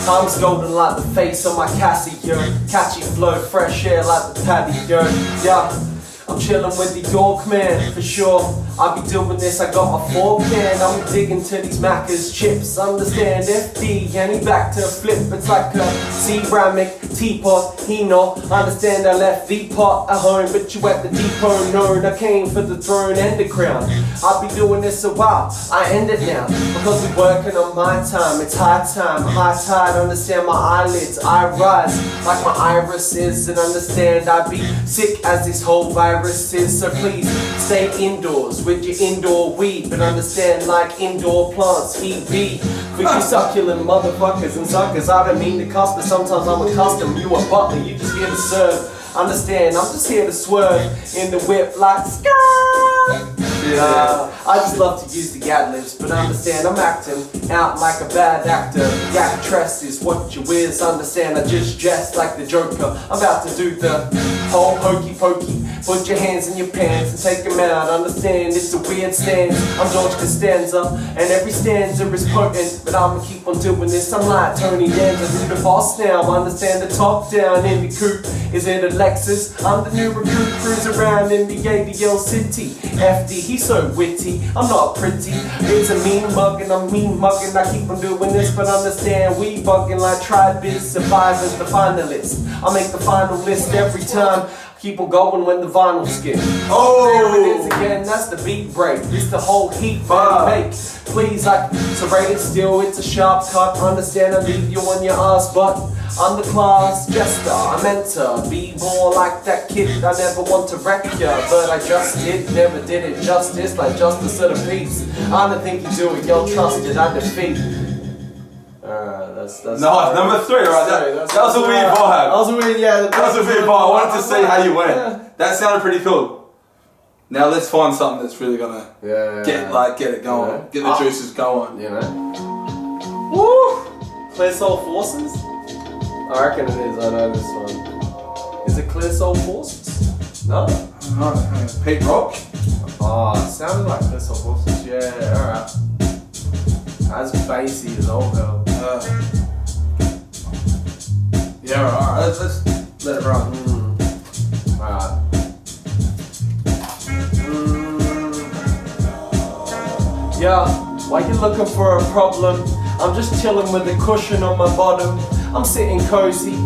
B: Time's golden like the face on my Casio. Catchy flow, fresh air like the patio. Yeah. I'm chillin' with the Yorke man, for sure. I be doing this, I got my fork and I'm digging to these Macca's chips. Understand FD, and he back to flip. It's like a ceramic teapot, he know. Understand I left the pot at home, but you at the depot known. I came for the throne and the crown. I'll be doing this a while, I end it now. Because we're working on my time, it's high time. High tide, understand my eyelids, I rise like my iris is. And understand I be sick as this whole virus is. So please stay indoors with your indoor weed, but understand like indoor plants, EB. For you succulent motherfuckers and suckers, I don't mean to cuss, but sometimes I'm accustomed. You a butler, you just here to serve. Understand, I'm just here to swerve in the whip like sky. I just love to use the ad-libs, but understand I'm acting out like a bad actor. The actress is what you is, understand I just dressed like the Joker. I'm about to do the
A: whole hokey pokey. Put your hands in your pants and take them out. Understand it's a weird stance. I'm George Costanza, and every stanza is potent. But I'ma keep on doing this. I'm like Tony Danza, who's the boss now. Understand the top down in the coupe. Is it a Lexus? I'm the new recruit, cruise around in the ABL city. FD, he's so witty. I'm not pretty. It's a mean mugging, I'm mean mugging. I keep on doing this, but understand we bugging like tri-biz survivors, the finalists. I make the final list every time. Keep on going when the vinyl skip.
C: Oh!
A: There it is again, that's the beat break. It's the whole heat that I make. Please, like, serrated steel, it's a sharp cut. Understand I leave you on your ass, but I'm the class jester. I meant to be more like that kid. I never want to wreck ya, but I just did. Never did it justice, like justice of the peace. I don't think you do it, yo, trust it, I defeat. That's
C: No, number 3, right? That was a weird vibe.
A: That was a weird, yeah.
C: That was a weird vibe. I wanted to see how you went. That sounded pretty cool. Now let's find something that's really gonna get it going, get the juices going.
B: You know.
A: Woo! Clear Soul Forces? I reckon it is. I know this one. Is it Clear Soul Forces? No.
C: Alright, Pete Rock.
A: Oh, it sounded like Clear Soul Forces. Yeah. All right. That's bassy as all hell.
C: Yeah, alright, let's let it run.
A: Alright. Yeah, why you looking for a problem? I'm just chilling with a cushion on my bottom. I'm sitting cozy.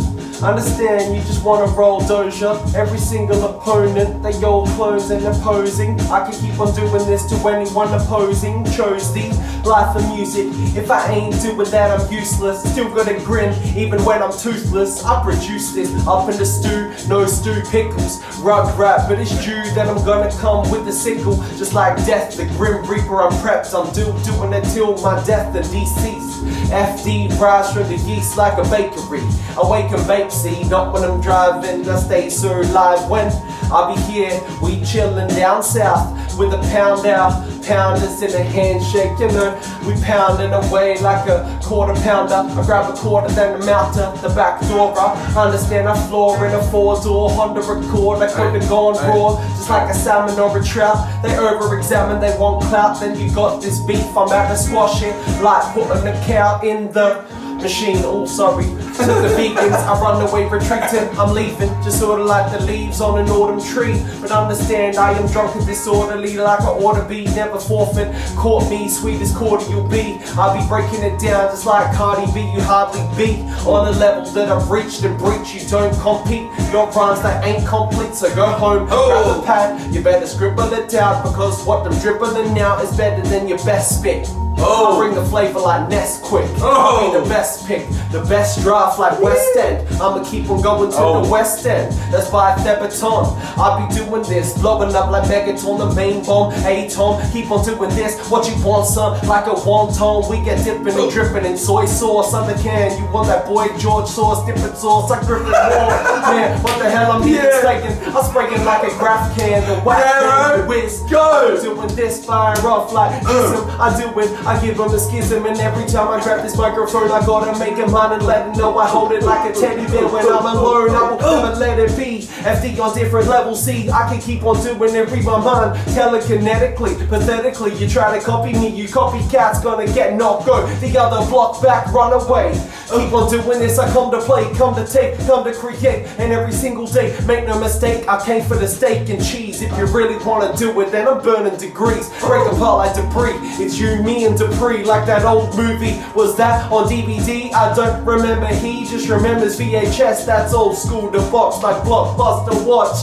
A: Understand you just wanna roll doja. Every single opponent, they all clones and opposing. I can keep on doing this to anyone opposing. Chose the life of music. If I ain't doing that, I'm useless. Still got a grin, even when I'm toothless. I produce this up in the stew, no stew pickles. Rug rap, but it's due that I'm gonna come with the sickle. Just like death, the grim reaper, I'm prepped. I'm doing it till my death and deceased. FD rise from the yeast like a bakery. I wake and bake, see, not when I'm driving. I stay so live when I be here. We chillin' down south with a pound out. Pounders in a handshake, you know. We pounding away like a quarter pounder. I grab a quarter, then I'm out to the back door. I understand I floor in a 4-door Honda Accord. I could've gone raw, just like a salmon or a trout. They over-examine, they want clout. Then you got this beef, I'm about to squash it like putting a cow in the machine. Oh, sorry. To the vegans, I run away retreating. I'm leaving, just sort of like the leaves on an autumn tree. But understand, I am drunk and disorderly like I ought to be. Never forfeit, caught me, sweet as cordial be. I'll be breaking it down just like Cardi B. You hardly be on a level that I've reached and breached. You don't compete, your rhymes that ain't complete. So go home, grab a pad. You better scribble it out, because what I'm dribbling out is better than your best spit. I bring the flavor like Nesquik. I be the best pick, the best draft like West End. I'ma keep on going to the West End. That's by Thebaton. I be doing this, blowing up like Megaton, the main bomb, Atom. Keep on doing this. What you want, son? Like a wonton. We get dipping and dripping in soy sauce on the can. You want that boy George sauce, dipping sauce like Griffin Wall. Man, what the hell I'm even saying? I'm spraying like a graph can. The whack man, the whiz. Go! I'm doing this, fire off like ism. I do it. I give him a schism, and every time I grab this microphone, I gotta make him mine and let him know I hold it like a teddy bear. When I'm alone, I will never let it be. FD on different levels, see, I can keep on doing it, read my mind telekinetically. Pathetically, you try to copy me, you copycats gonna get knocked. Go the other block back, run away. Keep on doing this, I come to play, come to take, come to create. And every single day, make no mistake, I came for the steak and cheese. If you really wanna do it, then I'm burning degrees. Break apart like debris, it's you, me, and Dupree. Like that old movie, was that on DVD? I don't remember, he just remembers VHS. That's old school, the box like Blockbuster watch.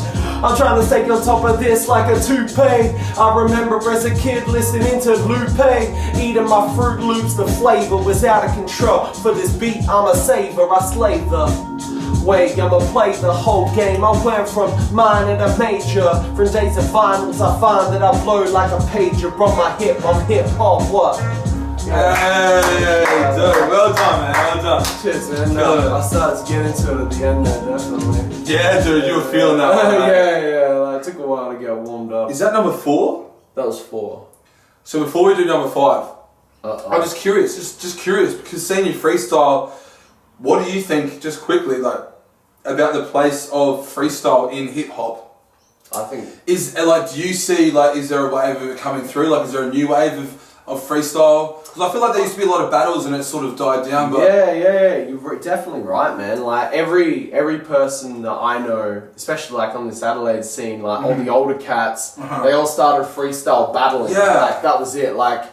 A: I'm trying to stay on top of this like a toupee. I remember as a kid listening to Lupe, eating my Fruit Loops, the flavor was out of control. For this beat, I'm a saver, I slay the way, I'ma play the whole game. I went from minor to major, from days of vinyls I find that I blow like a pager. From my hip, I'm hip hop, what?
C: Hey, dude, well done, man, well done.
A: Cheers, man. No, I started to get into it at the end there, definitely.
C: Yeah, dude, you were feeling that one, right?
A: Yeah, like, it took a while to get warmed up.
C: Is that number 4?
A: That was 4.
C: So before we do number 5, I'm just curious, just curious, because seeing you freestyle, what do you think, just quickly, like, about the place of freestyle in hip hop.
B: I think
C: Do you see is there a wave of it coming through? Is there a new wave of freestyle? Because I feel like there used to be a lot of battles and it sort of died down. But
B: yeah, you're definitely right, man. Like every person that I know, especially like on this Adelaide scene, like all the older cats, they all started freestyle battling.
C: Yeah.
B: Like that was it. Like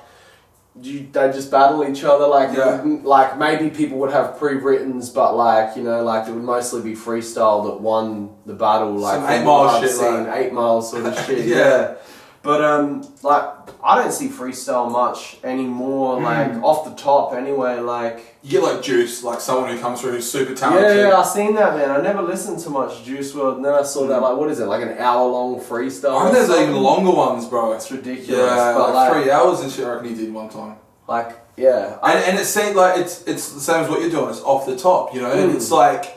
B: they just battle each other. Like maybe people would have pre-writtens, but it would mostly be freestyle that won the battle. Like
C: some 8 Mile shit,
B: scene, 8 Mile sort of shit.
C: Yeah.
B: But I don't see freestyle much anymore. Like off the top, anyway. Like
C: you get Juice, someone who comes through who's super talented.
B: Yeah, I seen that, man. I never listened to much Juice WRLD, and then I saw that what is it, an hour-long freestyle?
C: I think there's even longer ones, bro.
B: It's ridiculous.
C: Yeah,
B: but
C: 3 hours and shit. I reckon he did one time.
B: Yeah,
C: and it seemed like it's the same as what you're doing. It's off the top, and it's I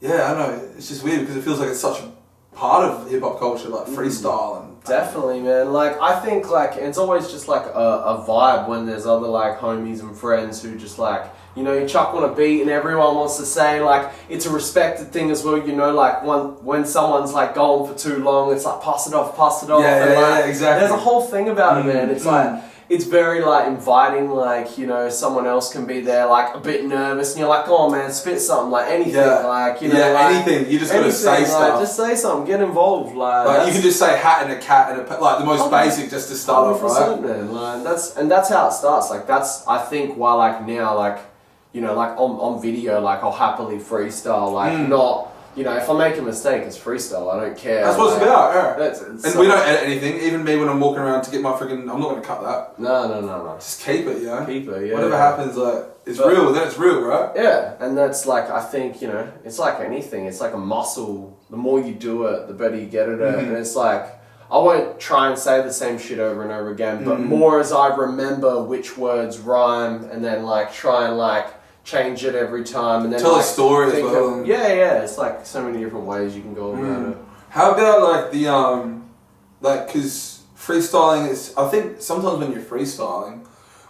C: know. It's just weird because it feels like it's such a part of hip hop culture, freestyle and.
B: Definitely, man. I think it's always just a vibe when there's other homies and friends who just you chuck on a beat and everyone wants to say it's a respected thing as well. When someone's going for too long, it's pass it off.
C: Yeah, exactly.
B: There's a whole thing about it, man. It's it's very inviting, someone else can be there a bit nervous and you're oh man, spit something, anything,
C: anything. You just gotta say stuff.
B: Just say something, get involved,
C: you can just say hat and a cat and a the most basic just to start off, right?
B: Man, that's how it starts. That's I think why now on video I'll happily freestyle not. If I make a mistake, it's freestyle. I don't care.
C: That's what it's about, yeah.
B: And
C: we don't edit anything. Even me when I'm walking around to get my freaking... I'm not going to cut that.
B: No.
C: Just keep it,
B: Keep it, yeah.
C: Whatever happens, it's real, then it's real, right?
B: Yeah, and that's I think, it's like anything. It's like a muscle. The more you do it, the better you get at it. And it's I won't try and say the same shit over and over again, but more as I remember which words rhyme and then try and change it every time and then
C: tell a story as well.
B: It's so many different ways you can go about it.
C: How about because freestyling is, I think sometimes when you're freestyling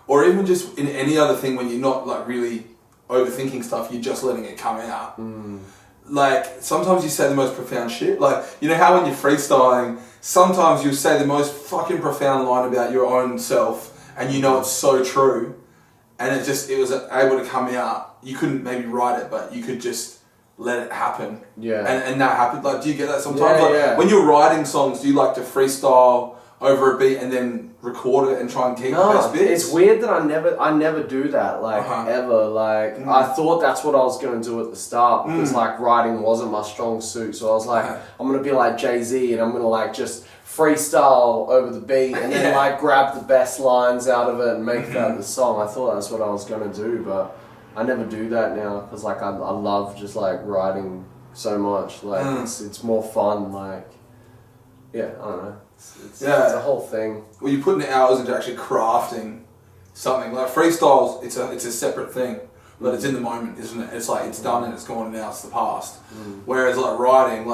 C: or even just in any other thing when you're not really overthinking stuff, you're just letting it come out. Sometimes you say the most profound shit. How when you're freestyling, sometimes you'll say the most fucking profound line about your own self and it's so true. And it was able to come out. You couldn't maybe write it, but you could just let it happen. Yeah. And that happened. Do you get that sometimes? When you're writing songs, do you like to freestyle over a beat and then record it and try and keep the best bits?
B: It's weird that I never do that, ever. I thought that's what I was going to do at the start because writing wasn't my strong suit. So I was I'm going to be like Jay-Z and I'm going to just freestyle over the beat and then grab the best lines out of it and make that the song. I thought that's what I was going to do, but I never do that now because I love just writing so much. It's more fun. I don't know. It's a whole thing.
C: Well, you're putting hours into actually crafting something. Freestyles, it's a separate thing, but it's in the moment, isn't it? It's it's done and it's gone and now it's the past. Whereas writing,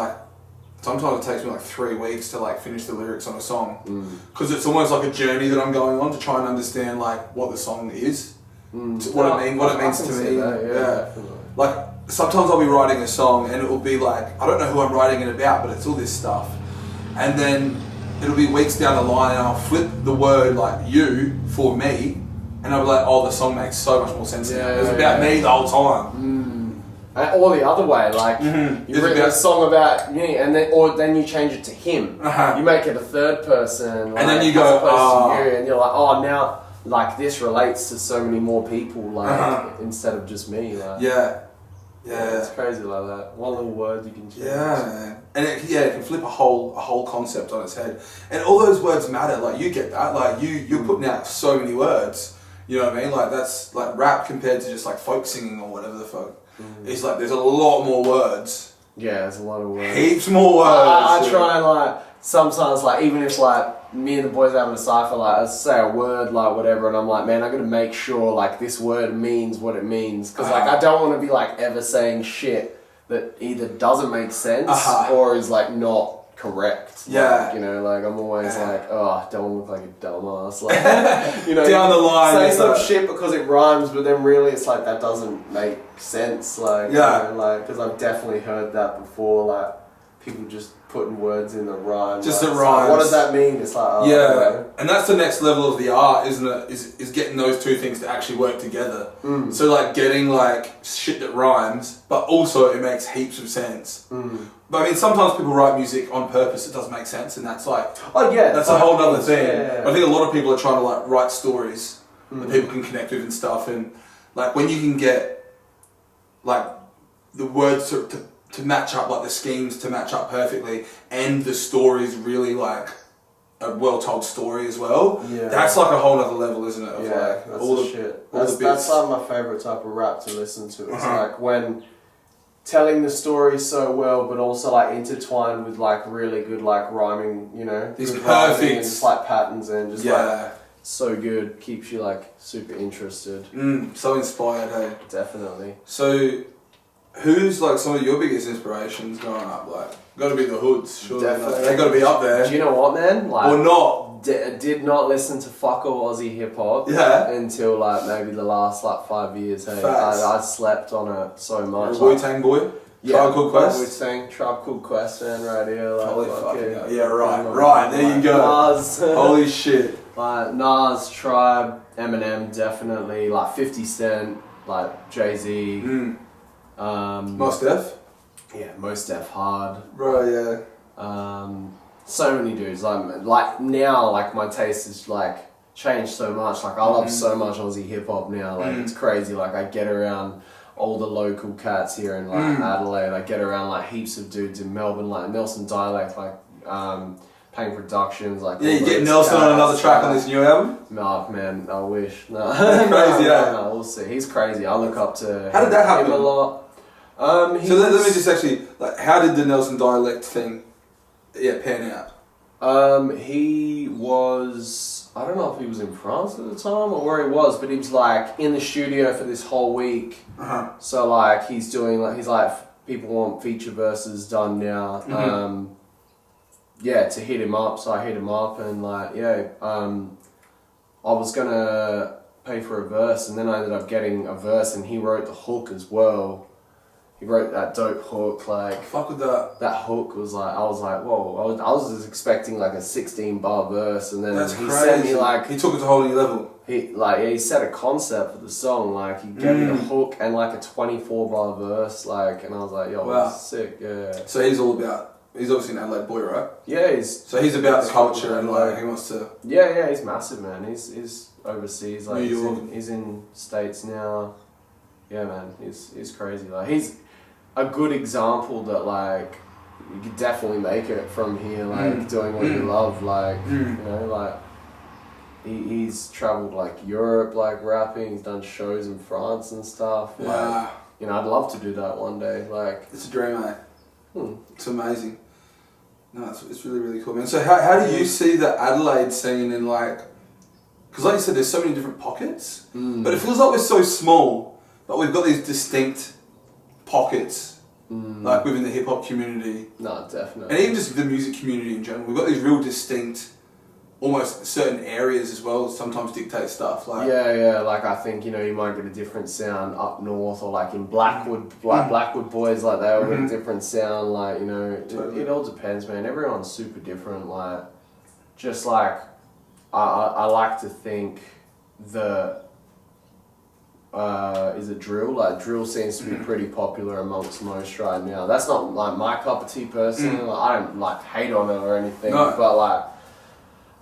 C: sometimes it takes me 3 weeks to finish the lyrics on a song because it's almost like a journey that I'm going on to try and understand what the song is, what it means to me. Sometimes I'll be writing a song and it will be I don't know who I'm writing it about, but it's all this stuff, and then it'll be weeks down the line and I'll flip the word you for me, and I'll be oh, the song makes so much more sense now. It was about me the whole time.
B: Or the other way, you've written a song about me, and then you change it to him. You make it a third person,
C: and then you go,
B: to you, and you're now this relates to so many more people, instead of just me.
C: Yeah,
B: it's crazy like that. One little word you can change.
C: Yeah, and it can flip a whole concept on its head, and all those words matter. You get that. You're putting out so many words. You know what I mean? That's rap compared to just folk singing or whatever the fuck. It's there's a lot more words.
B: Yeah, there's a lot of words.
C: Heaps more words.
B: I try and sometimes even if me and the boys are having a cipher, let's say a word whatever, and I'm man, I gotta make sure this word means what it means because I don't want to be ever saying shit that either doesn't make sense or is not correct.
C: Yeah.
B: Like, you know, like I'm always like, oh, don't look like a dumbass. Like, you know,
C: down the line,
B: say some shit because it rhymes, but then really it's like that doesn't make sense. Like,
C: yeah,
B: you know, like because I've definitely heard that before. Like people just putting words in the rhyme.
C: Just
B: like,
C: the rhymes.
B: Like, what does that mean? It's like, oh,
C: yeah,
B: you know.
C: and that's the next level of the art, isn't it? Is getting those two things to actually work together. So like getting like shit that rhymes, but also it makes heaps of sense. But I mean, sometimes people write music on purpose. It doesn't make sense, and that's like,
B: oh yeah,
C: that's a whole other thing.
B: Yeah.
C: I think a lot of people are trying to like write stories that people can connect with and stuff, and like when you can get like the words to match up, like the schemes to match up perfectly, and the story's really like a well-told story as well. Yeah. That's like a whole other level, isn't it? Of
B: yeah,
C: like
B: that's
C: all
B: the
C: the
B: shit.
C: all the
B: That's
C: bits.
B: like my favourite type of rap to listen to. It's like when telling the story so well, but also like intertwined with like really good like rhyming, you know,
C: These
B: good rhyming
C: perfect
B: and just like patterns and just
C: yeah.
B: like so good, keeps you like super interested.
C: So inspired, hey.
B: Definitely.
C: So, who's like some of your biggest inspirations growing up? Like, got to be the hoods, surely.
B: Definitely.
C: Like, they got to be up there.
B: Do you know what, man? Like,
C: Or not.
B: did not listen to fuck all Aussie hip hop until like maybe the last like 5 years. Hey, I slept on it so much.
C: Wu Tang boy.
B: Yeah,
C: Tribe Called Quest.
B: Wu Tang, Tribe Called Quest, man, right here. Like,
C: Holy fucking hell. Yeah,
B: right.
C: Right, there you go.
B: Nas.
C: Holy shit.
B: Like Nas, Tribe, Eminem, definitely. Like 50 Cent, like Jay-Z.
C: Mos Def.
B: Yeah, Mos Def hard.
C: Right, yeah.
B: So many dudes. Like now, like my taste is like changed so much. Like I love so much Aussie hip hop now. Like it's crazy. Like I get around all the local cats here in like Adelaide. I get around like heaps of dudes in Melbourne, like Nelson Dialect, like Paying Productions, like
C: Yeah, you get Nelson on another track on this new album?
B: No, man, I wish. No.
C: Crazy, yeah.
B: No, we'll see. He's crazy. I look up to
C: How did that happen?
B: him a lot.
C: So let me just actually, like, how did the Nelson Dialect thing pan out?
B: He was, I don't know if he was in France at the time or where he was, but he was like in the studio for this whole week. So like he's doing like, he's like, people want feature verses done now. To hit him up, so I hit him up and like, I was gonna pay for a verse and then I ended up getting a verse and he wrote the hook as well. He wrote that dope hook, like...
C: Fuck with that.
B: That hook was like, I was like, whoa, I was just expecting like a 16-bar verse and then
C: That's
B: he
C: crazy.
B: sent me like...
C: He took it to a whole new level.
B: He set a concept for the song, like he gave me the hook and like a 24-bar verse, like, and I was like, yo,
C: wow.
B: That's sick, yeah.
C: So he's all about, he's obviously an Adelaide boy, right?
B: Yeah,
C: So he's about the culture and like, he wants to...
B: Yeah, he's massive, man. He's overseas, like
C: New York.
B: he's in States now. Yeah, man, he's crazy. Like he's a good example that like you could definitely make it from here, like doing what you love, like you know, like he's traveled like Europe, like rapping. He's done shows in France and stuff.
C: Yeah.
B: Like, you know, I'd love to do that one day. Like
C: it's a dream, mate. It's amazing. No, it's really, really cool, man. So how do you see the Adelaide scene in like, because like you said, there's so many different pockets, but it feels like we're so small, but we've got these distinct pockets, like within the hip hop community.
B: No, definitely.
C: And even just the music community in general. We've got these real distinct, almost certain areas as well, sometimes dictate stuff. Like
B: yeah, like I think, you know, you might get a different sound up north or like in Blackwood, like Blackwood boys, like they all get a different sound, like, you know, it all depends, man. Everyone's super different, like, just like, I like to think is it drill? Like drill seems to be pretty popular amongst most right now. That's not like my cup of tea personally. Like, I don't like hate on it or anything, but like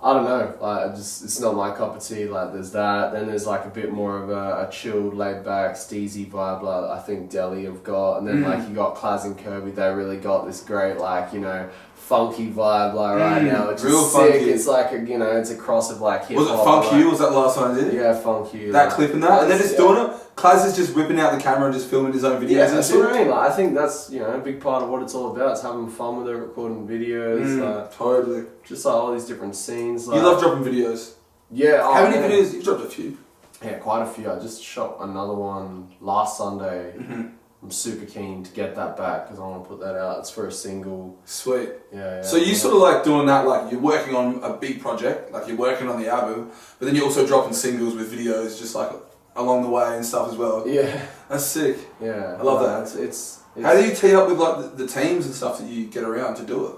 B: I don't know. Like it's not my cup of tea. Like there's that. Then there's like a bit more of a chilled, laid back, steezy vibe. Like I think Delhi have got, and then like you got Claz and Kirby. They really got this great like, you know, funky vibe like right now. It's
C: real
B: just sick.
C: funky.
B: It's like a, you know, it's a cross of like hip hop.
C: Was it Funk You? Was that the last one I did?
B: Yeah, Funk You.
C: That
B: like,
C: clip and that, and then just doing it. Claz is just whipping out the camera and just filming his own videos.
B: Yeah, that's what I mean. Like, I think that's, you know, a big part of what it's all about. It's having fun with it, recording videos, like,
C: totally.
B: just like all these different scenes. Like,
C: You love dropping videos.
B: Yeah.
C: How many videos? You've dropped a few.
B: Yeah, quite a few. I just shot another one last Sunday. I'm super keen to get that back because I want to put that out. It's for a single.
C: Sweet.
B: Yeah.
C: So you sort of like doing that, like you're working on a big project, like you're working on the album, but then you're also dropping singles with videos just like along the way and stuff as well.
B: Yeah.
C: That's sick.
B: Yeah.
C: I love that.
B: It's
C: How do you tee up with like the teams and stuff that you get around to do it?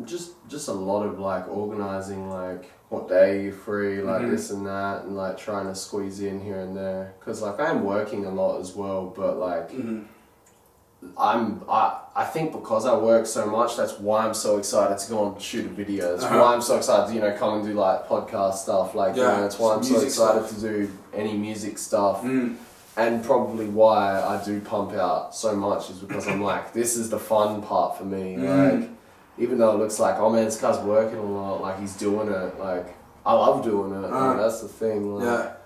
B: Just a lot of like organising, like what day you're free, like this and that, and like trying to squeeze in here and there. Cause like I am working a lot as well, but like I think because I work so much, that's why I'm so excited to go and shoot a video. That's why I'm so excited to come and do like podcast stuff. Like that's why I'm so excited to do any music stuff. And probably why I do pump out so much is because I'm like, this is the fun part for me. Like, even though it looks like, oh man, this guy's working a lot, like he's doing it, like, I love doing it, like, that's the thing. Like,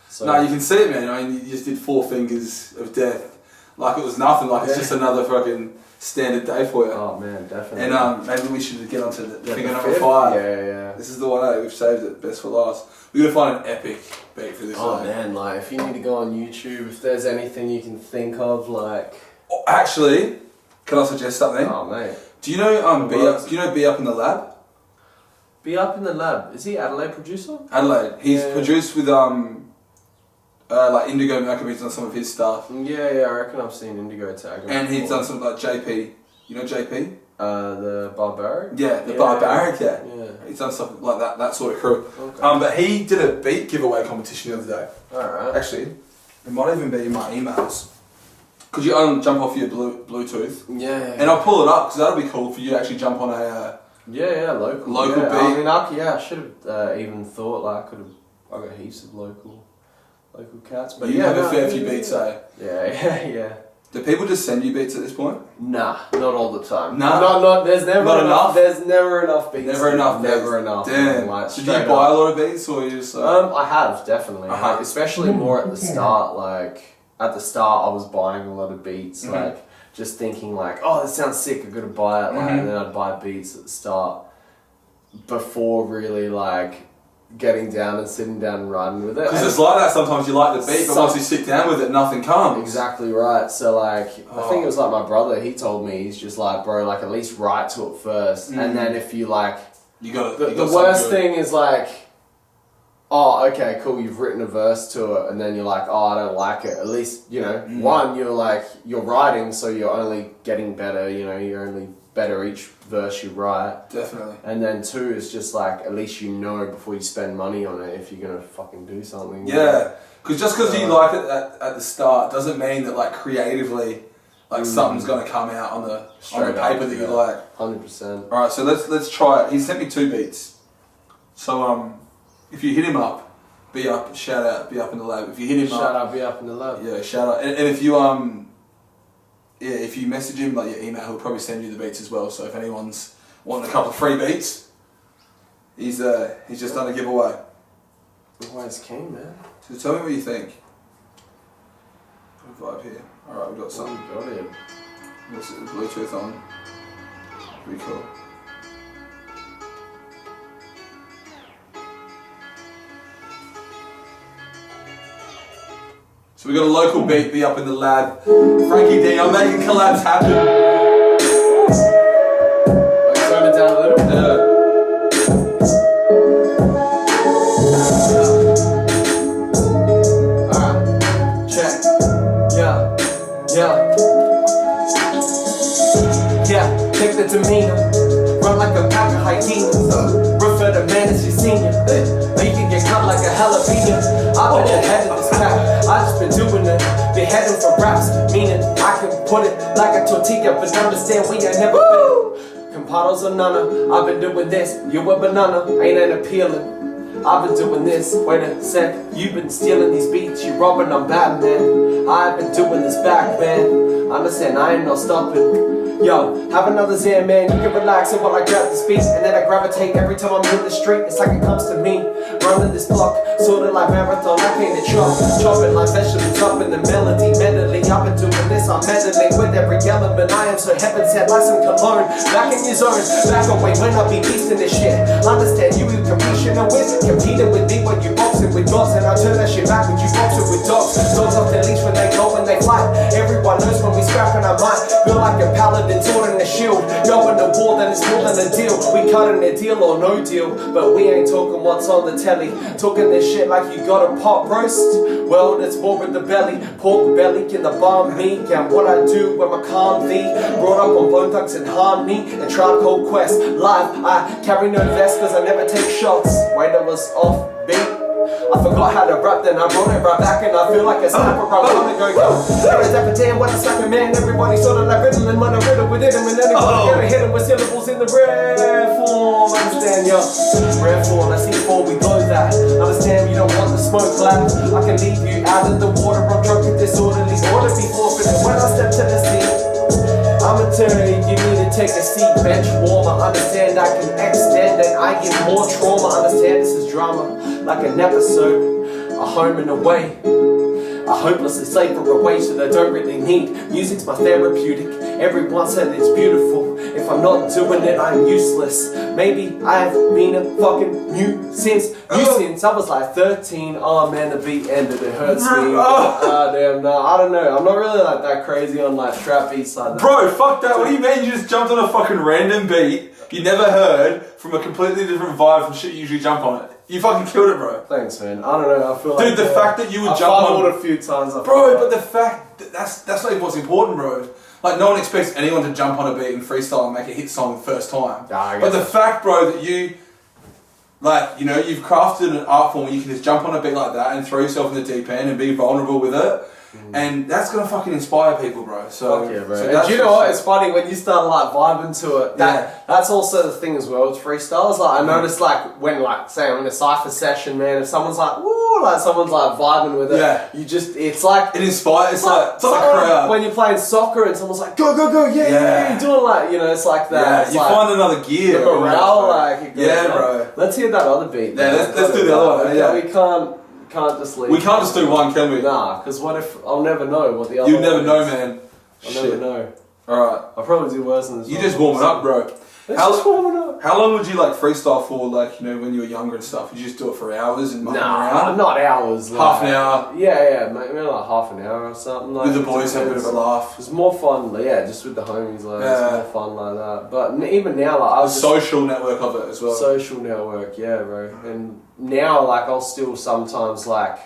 B: so.
C: No, you can see it, man. I mean, you just did 4 Fingers of Death. Like it was nothing, like it's just another fucking standard day for you.
B: Oh man, definitely.
C: And maybe we should get onto the finger number 5.
B: Yeah.
C: This is the one, we've saved it, best for last. We're going to find an epic beat for this.
B: Oh man, like if you need to go on YouTube, if there's anything you can think of, like...
C: Oh, actually, can I suggest something?
B: Oh mate.
C: Do you know Be Up in the Lab?
B: Be Up in the Lab. Is he Adelaide producer?
C: Adelaide. He's produced with like Indigo Mercury's done some of his stuff.
B: Yeah, I reckon I've seen Indigo tag him
C: And
B: before.
C: he's done some like JP. You know JP?
B: The Barbaric?
C: Yeah, the Barbaric, yeah.
B: He's
C: He's done stuff like that sort of crew.
B: Okay.
C: But he did a beat giveaway competition the other day.
B: Alright.
C: Actually, it might even be in my emails. Could you jump off your Bluetooth?
B: Yeah.
C: And I'll pull it up because that'll be cool for you to actually jump on a
B: local
C: beat.
B: I mean, I should have even thought like I got heaps of local cats. But
C: you have a fair few beats, eh?
B: Yeah.
C: Do people just send you beats at this point?
B: Nah, not all the time.
C: Nah.
B: Not there's never
C: Not enough?
B: There's never enough beats.
C: Never enough.
B: Damn.
C: Like, so do you buy a lot of beats or you just?
B: I have definitely, like, especially more at the start. Like at the start, I was buying a lot of beats, like just thinking like, oh, this sounds sick. I'm gonna buy it, like, and then I'd buy beats at the start before really like getting down and sitting down and riding with it.
C: Because it's like that sometimes. You like the beat, but once you sit down with it, nothing comes.
B: Exactly right. So like, I think it was like my brother. He told me, he's just like, bro, like at least write to it first, and then if you like,
C: you got
B: the worst thing is like, oh, okay, cool, you've written a verse to it, and then you're like, oh, I don't like it. At least, one, you're writing, so you're only getting better, you're only better each verse you write.
C: Definitely.
B: And then 2 is just like, at least you know before you spend money on it if you're gonna fucking do something.
C: Yeah, because just because you like it at the start doesn't mean that like creatively, like something's gonna come out on the paper that you like.
B: 100%.
C: All right, so let's try it. He sent me 2 beats. So if you hit him up, Be Up, shout out, Be Up in the Lab. If you hit him up,
B: shout out, Be Up in the Lab.
C: Yeah, shout out. And if you if you message him like your email, he'll probably send you the beats as well. So if anyone's wanting a couple of free beats, he's just done a giveaway.
B: Always keen, man.
C: So tell me what you think. Good vibe here. All right, we've got some.
B: Got it.
C: What's it? Bluetooth on. Pretty cool. So we got a local beat, Be Up in the Lab. Frankie D, I'm making collabs happen.
B: Like, turn it down a little. Alright, check. Yeah, take the demeanor. Run like a pack of hyenas. Refer to man as your senior. You can get cut like a jalapeno. I've been ahead of this pack. I just been doing it, been heading for raps, meaning I can put it like a tortilla, but understand we ain't never been compados or none. I've been doing this, you a banana, ain't appealing. I've been doing this, wait a sec, you've been stealing these beats, you robbing, I'm Batman. I've been doing this back, man. Understand, I ain't no stopping. Yo, have another Zen, man, you can relax it while I grab this beat, and then I gravitate every time I'm in the street, it's like it comes to me. Running this block, sorta like marathon, I paint a chalk, chopping like vegetables up in the melody, mentally, I've been doing this, I'm meddling with every element, I am so heaven sent like some cologne, back in your zone, back away when I be beasting this shit, understand you competing with me when you boxing with dogs, and I turn that shit back when you boxing with dogs off the leash when they go and they
A: plight. Everyone knows when we scrapping our might. Feel like a paladin taught in a shield. Going to war, then it's more than a deal. We cutting a deal or no deal, but we ain't talking what's on the telly. Talking this shit like you got a pot roast. Well, it's more with the belly. Pork belly in the banh mi. And what I do when I calm thee. Brought up on Bone Thugs and Harmony and Tribe Called Quest. Live, I carry no vest cause I never take shots. Wait, that was off beat. I forgot how to rap, then I brought it right back, and I feel like a snapper. I'm gonna go. Every step of damn when I slap a man, everybody sort of like rhythm, and when I riddle with it, and then I'm gonna hit him with syllables in the rare form. Understand, yo? Rare form. Let's see before we go that. Understand, you don't want the smoke cloud. I can leave you out of the water. I'm drunk with disorderly order before finish. When I step to the scene, I'ma tell you, you need to take a seat, bench warmer. Understand I can extend and I get more trauma. Understand this is drama, like an episode, a home and away. A hopelessly safer away that I don't really need. Music's my therapeutic. Everyone said it's beautiful. If I'm not doing it, I'm useless. Maybe I've been a fucking nuisance. I was like 13. Oh man, the beat ended. It hurts me. Damn, no, I don't know. I'm not really like that crazy on like trap beats like that.
C: Bro, fuck that. What do you mean you just jumped on a fucking random beat you never heard from a completely different vibe from shit you usually jump on it? You fucking killed it, bro.
A: Thanks, man. I don't know. I feel like
C: dude, the fact that you would jump on
A: a few times,
C: bro. But the fact that's not even what's important, bro. Like no one expects anyone to jump on a beat and freestyle and make a hit song the first time. But the fact, bro, that you, like, you know, you've crafted an art form where you can just jump on a beat like that and throw yourself in the deep end and be vulnerable with it. And that's gonna fucking inspire people, bro. So,
A: fuck yeah, bro.
C: So
A: and do you know what? It's funny when you start like vibing to it. That's also the thing as well with freestyles. Like I noticed, like when like say I'm in a cypher session, man, if someone's like woo, like someone's like vibing with it, you just it's like
C: it inspires. It's like crowd.
A: When you're playing soccer and someone's like go go go, yeah, you're doing like you know, it's like that.
C: Yeah,
A: it's
C: you
A: like,
C: find another gear.
A: The morale, like
C: bro.
A: Let's hear that other beat.
C: Yeah, let's do the other one. Yeah,
A: we can't just leave.
C: We can't just do one, can we?
A: Nah, because what if I'll never know what the other
C: You'll
A: one
C: never
A: is.
C: know, man.
A: I'll never know.
C: Alright.
A: I'll probably do worse than this.
C: You just warming up, bro.
A: Just warming up.
C: How long would you like freestyle for, like, you know, when you were younger and stuff? Would you just do it for hours and mucking around?
A: Not hours.
C: Half an hour?
A: Yeah, maybe like half an hour or something. Like,
C: with the boys, have a bit of a laugh.
A: It's more fun, just with the homies, like, it's more fun like that. But even now, like, I was
C: social network of it as well.
A: Social network, yeah, bro. And now, like, I'll still sometimes, like,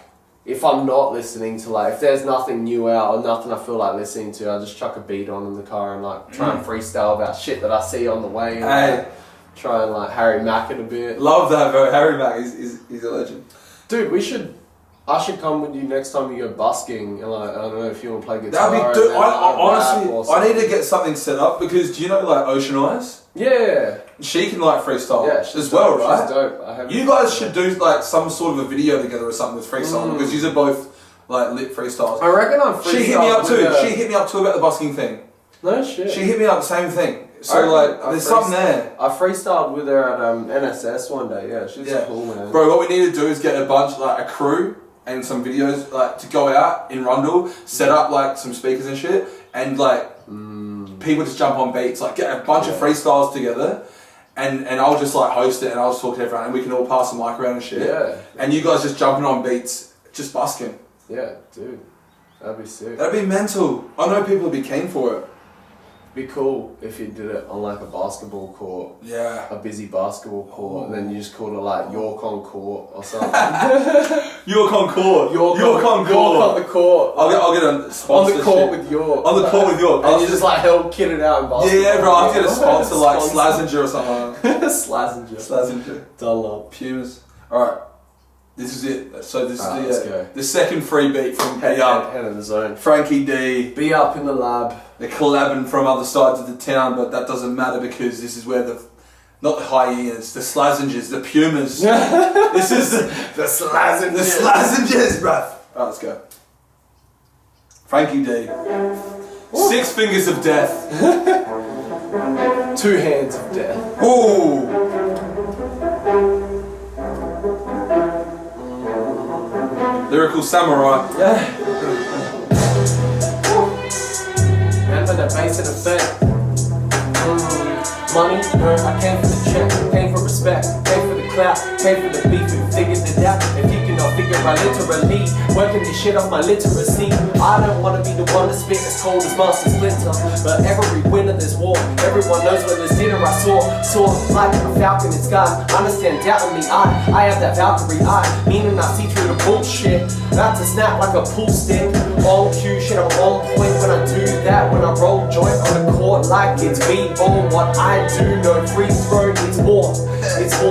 A: if I'm not listening to, like, if there's nothing new out or nothing I feel like listening to, I'll just chuck a beat on in the car and, like, try and freestyle about shit that I see on the way. And, like, try and, like, Harry Mack it a bit.
C: Love that, bro. Harry Mack is a legend.
A: Dude, I should come with you next time you go busking, and like, I don't know if you want to play guitar.
C: That'd be, dude, honestly, I need to get something set up because do you know like Ocean Eyes?
A: Yeah.
C: She can like freestyle
A: as
C: well,
A: dope.
C: right?
A: She's dope.
C: You guys should do like some sort of a video together or something with freestyle because you are both like lit freestyles.
A: I reckon I'm freestyle.
C: She hit me up too. She hit me up too about the busking thing.
A: No shit.
C: She hit me up the same thing. So like, there's something there.
A: I freestyled with her at NSS one day. Yeah, she's cool, man.
C: Bro, what we need to do is get a bunch, like a crew and some videos, like to go out in Rundle, set up like some speakers and shit, and like people just jump on beats, like get a bunch of freestyles together, and I'll just like host it and I'll just talk to everyone and we can all pass the mic around and shit. Yeah. And you guys just jumping on beats, just busking.
A: Yeah, dude, that'd be sick.
C: That'd be mental. I know people would be keen for it.
A: Be cool if you did it on like a basketball court.
C: Yeah.
A: A busy basketball court, and then you just called it like Yorke on court or something.
C: Yorke on court. Yorke on court.
A: Yorke on the court.
C: I'll get a sponsor.
A: On the court with Yorke.
C: On the court with Yorke.
A: And you just like help kid it out in basketball.
C: Yeah, bro. I'll get a sponsor like Slazenger or something.
A: Slazenger. Dunlop.
C: Pumas. Alright. This is it. So this is the second free beat from Head
A: in the Zone.
C: Frankie D.
A: Be Up in the Lab.
C: They're collabing from other sides of the town, but that doesn't matter because this is where not the hyenas, the Slazengers, the Pumas. This is the Slazengers. The Slazengers, bruv. Alright, let's go. Frankie D. 6 fingers of death.
A: 2 hands of death.
C: Ooh. Lyrical samurai.
A: Remember the base of the fed. Money, I came for the check, came for respect, came for the clout, came for the beef and figured it out. If you can I figure I literally working this shit off my literacy. I don't wanna be the one to spit as cold as Master Splinter, but every winter there's war. Everyone knows when there's dinner I soar like a falcon in sky. Understand doubting me, I have that Valkyrie eye, meaning I see through the bullshit. Not to snap like a pool stick. On cue, shit, I'm on point when I do that. When I roll joint on the court like it's b-ball. What I do, no free throw, it's more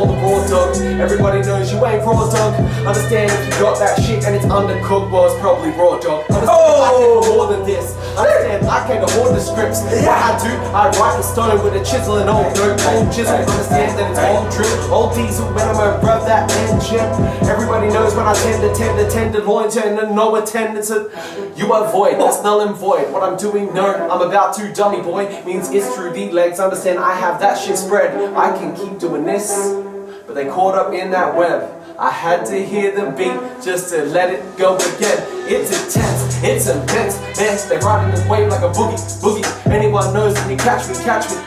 A: the raw dog. Everybody knows you ain't raw dog. Understand if you got that shit and it's undercooked, well it's probably raw dog. Understand I can more than this. Understand I can't afford the scripts. What I do, I write the stone with a chisel and old dirt, old chisel. Understand that it's old drip, old diesel when I'm gonna rev that engine. Everybody knows when I tend to loins and no attendance. You avoid, that's null and void. What I'm doing, no, I'm about to dummy boy. Means it's through the legs. Understand I have that shit spread. I can keep doing this, but they caught up in that web. I had to hear the beat just to let it go again. It's intense, it's immense, man. They riding the wave like a boogie. Anyone knows when you catch me.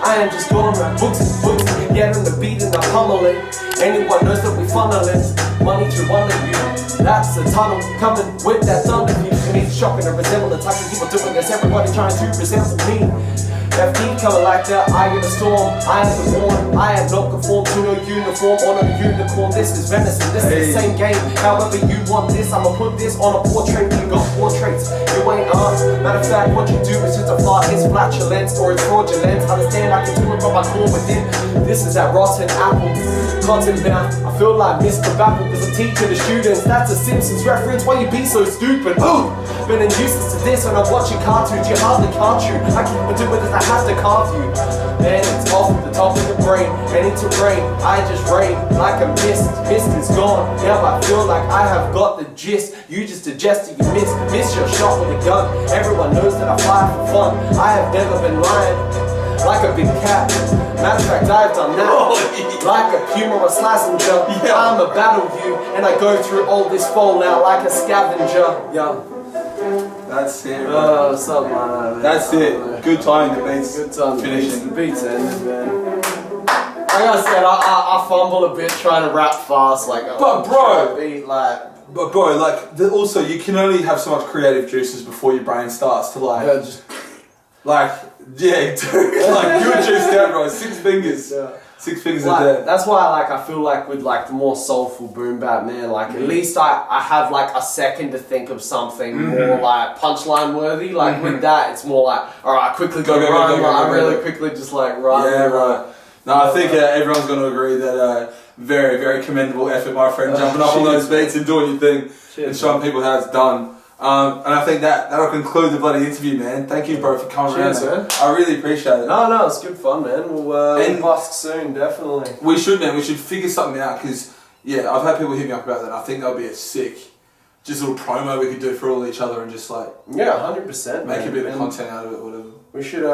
A: I am just going like boogie. Get on the beat and I pummel it. Anyone knows that we funneling money to one of you. That's a tunnel coming with that thunder view. And it's shocking to resemble the type of people doing this. Everybody trying to resemble me. FD coming like that, I get a storm. I am the born, I am not conformed to no uniform or no unicorn. This is venison, this is the same game. However you want this, I'ma put this on a portrait. You got portraits, you ain't art. Matter of fact, what you do is just a fart. It's flatulence or it's fraudulent. Understand I can do it from my core within. This is that rotten apple, cotton bound. I feel like Mr. Baffle because I'm teaching the students. That's a Simpsons reference, why you be so stupid? Ooh, been useless to this when I'm watching cartoons. You hardly can't you. I keep on doing this, I have to carve you. Man, it's off the top of the brain, and into rain, I just rain like a mist. Mist is gone, now I feel like I have got the gist. You just suggested you miss your shot with a gun. Everyone knows that I fly for fun. I have never been lying like a big cat. Matter of fact, I've done that. Like a puma or slassenger. I'm a battle you, and I go through all this fallout like a scavenger. Yeah.
C: That's it.
A: Something like that.
C: That's it. Good time, the beats.
A: Good time.
C: Finishing.
A: The beats ended, man. Like I said, I fumble a bit trying to rap fast, like.
C: But bro,
A: beat like.
C: But bro, like also you can only have so much creative juices before your brain starts to like.
A: Yeah, just.
C: Like yeah, dude. Like you're juiced out, bro. 6 fingers. Yeah. 6 fingers
A: like,
C: a day.
A: That's why I feel like with like the more soulful boom bap, man, like at least I have like a second to think of something more like punchline worthy. Like with that, it's more like, alright, quickly go rhyme. I really quickly just like rhyme.
C: Yeah, right. No, I think everyone's going to agree that very, very commendable effort, my friend, jumping up on those beats and doing your thing and showing people how it's done. And I think that'll conclude the bloody interview, man. Thank you, bro, for coming around, man. I really appreciate it.
A: No, it's good fun, man. We'll busk soon, definitely.
C: We should, man. We should figure something out because, yeah, I've had people hit me up about that. I think that'll be a sick, just little promo we could do for all each other and just like
A: 100%.
C: Make a bit of content out of it, or whatever.
A: We should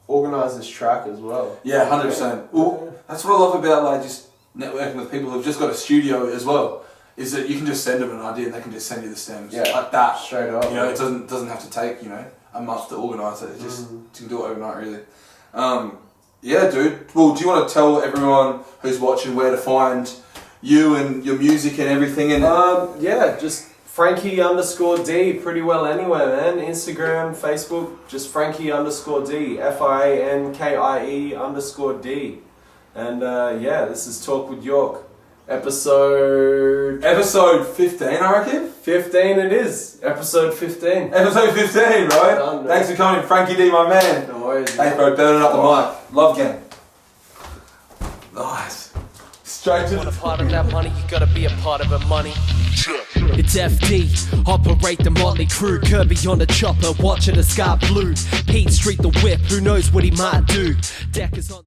A: organise this track as well.
C: Yeah, 100%. Well, that's what I love about like just networking with people who've just got a studio as well. Is that you can just send them an idea and they can just send you the stems like that. Straight up. You know, it doesn't have to take a month to organise it. It just you can do it overnight, really. Yeah, dude. Well, do you want to tell everyone who's watching where to find you and your music and everything? And
A: yeah, just Frankie_D. Pretty well anywhere, man. Instagram, Facebook, just Frankie_D. FINKIE_D. And yeah, this is Talk with Yorke. Episode 15, I reckon? 15 it is. Episode 15. Episode 15, right? Done, thanks for coming, Frankie D, my man. No worries. Thanks, bro. Burning up the mic. Love game. Nice. Straight to the part of that money, you gotta be a part of it, money. It's FD, operate the motley crew. Kirby on the chopper, watching the sky blue. Pete Street the whip, who knows what he might do. Deck is on.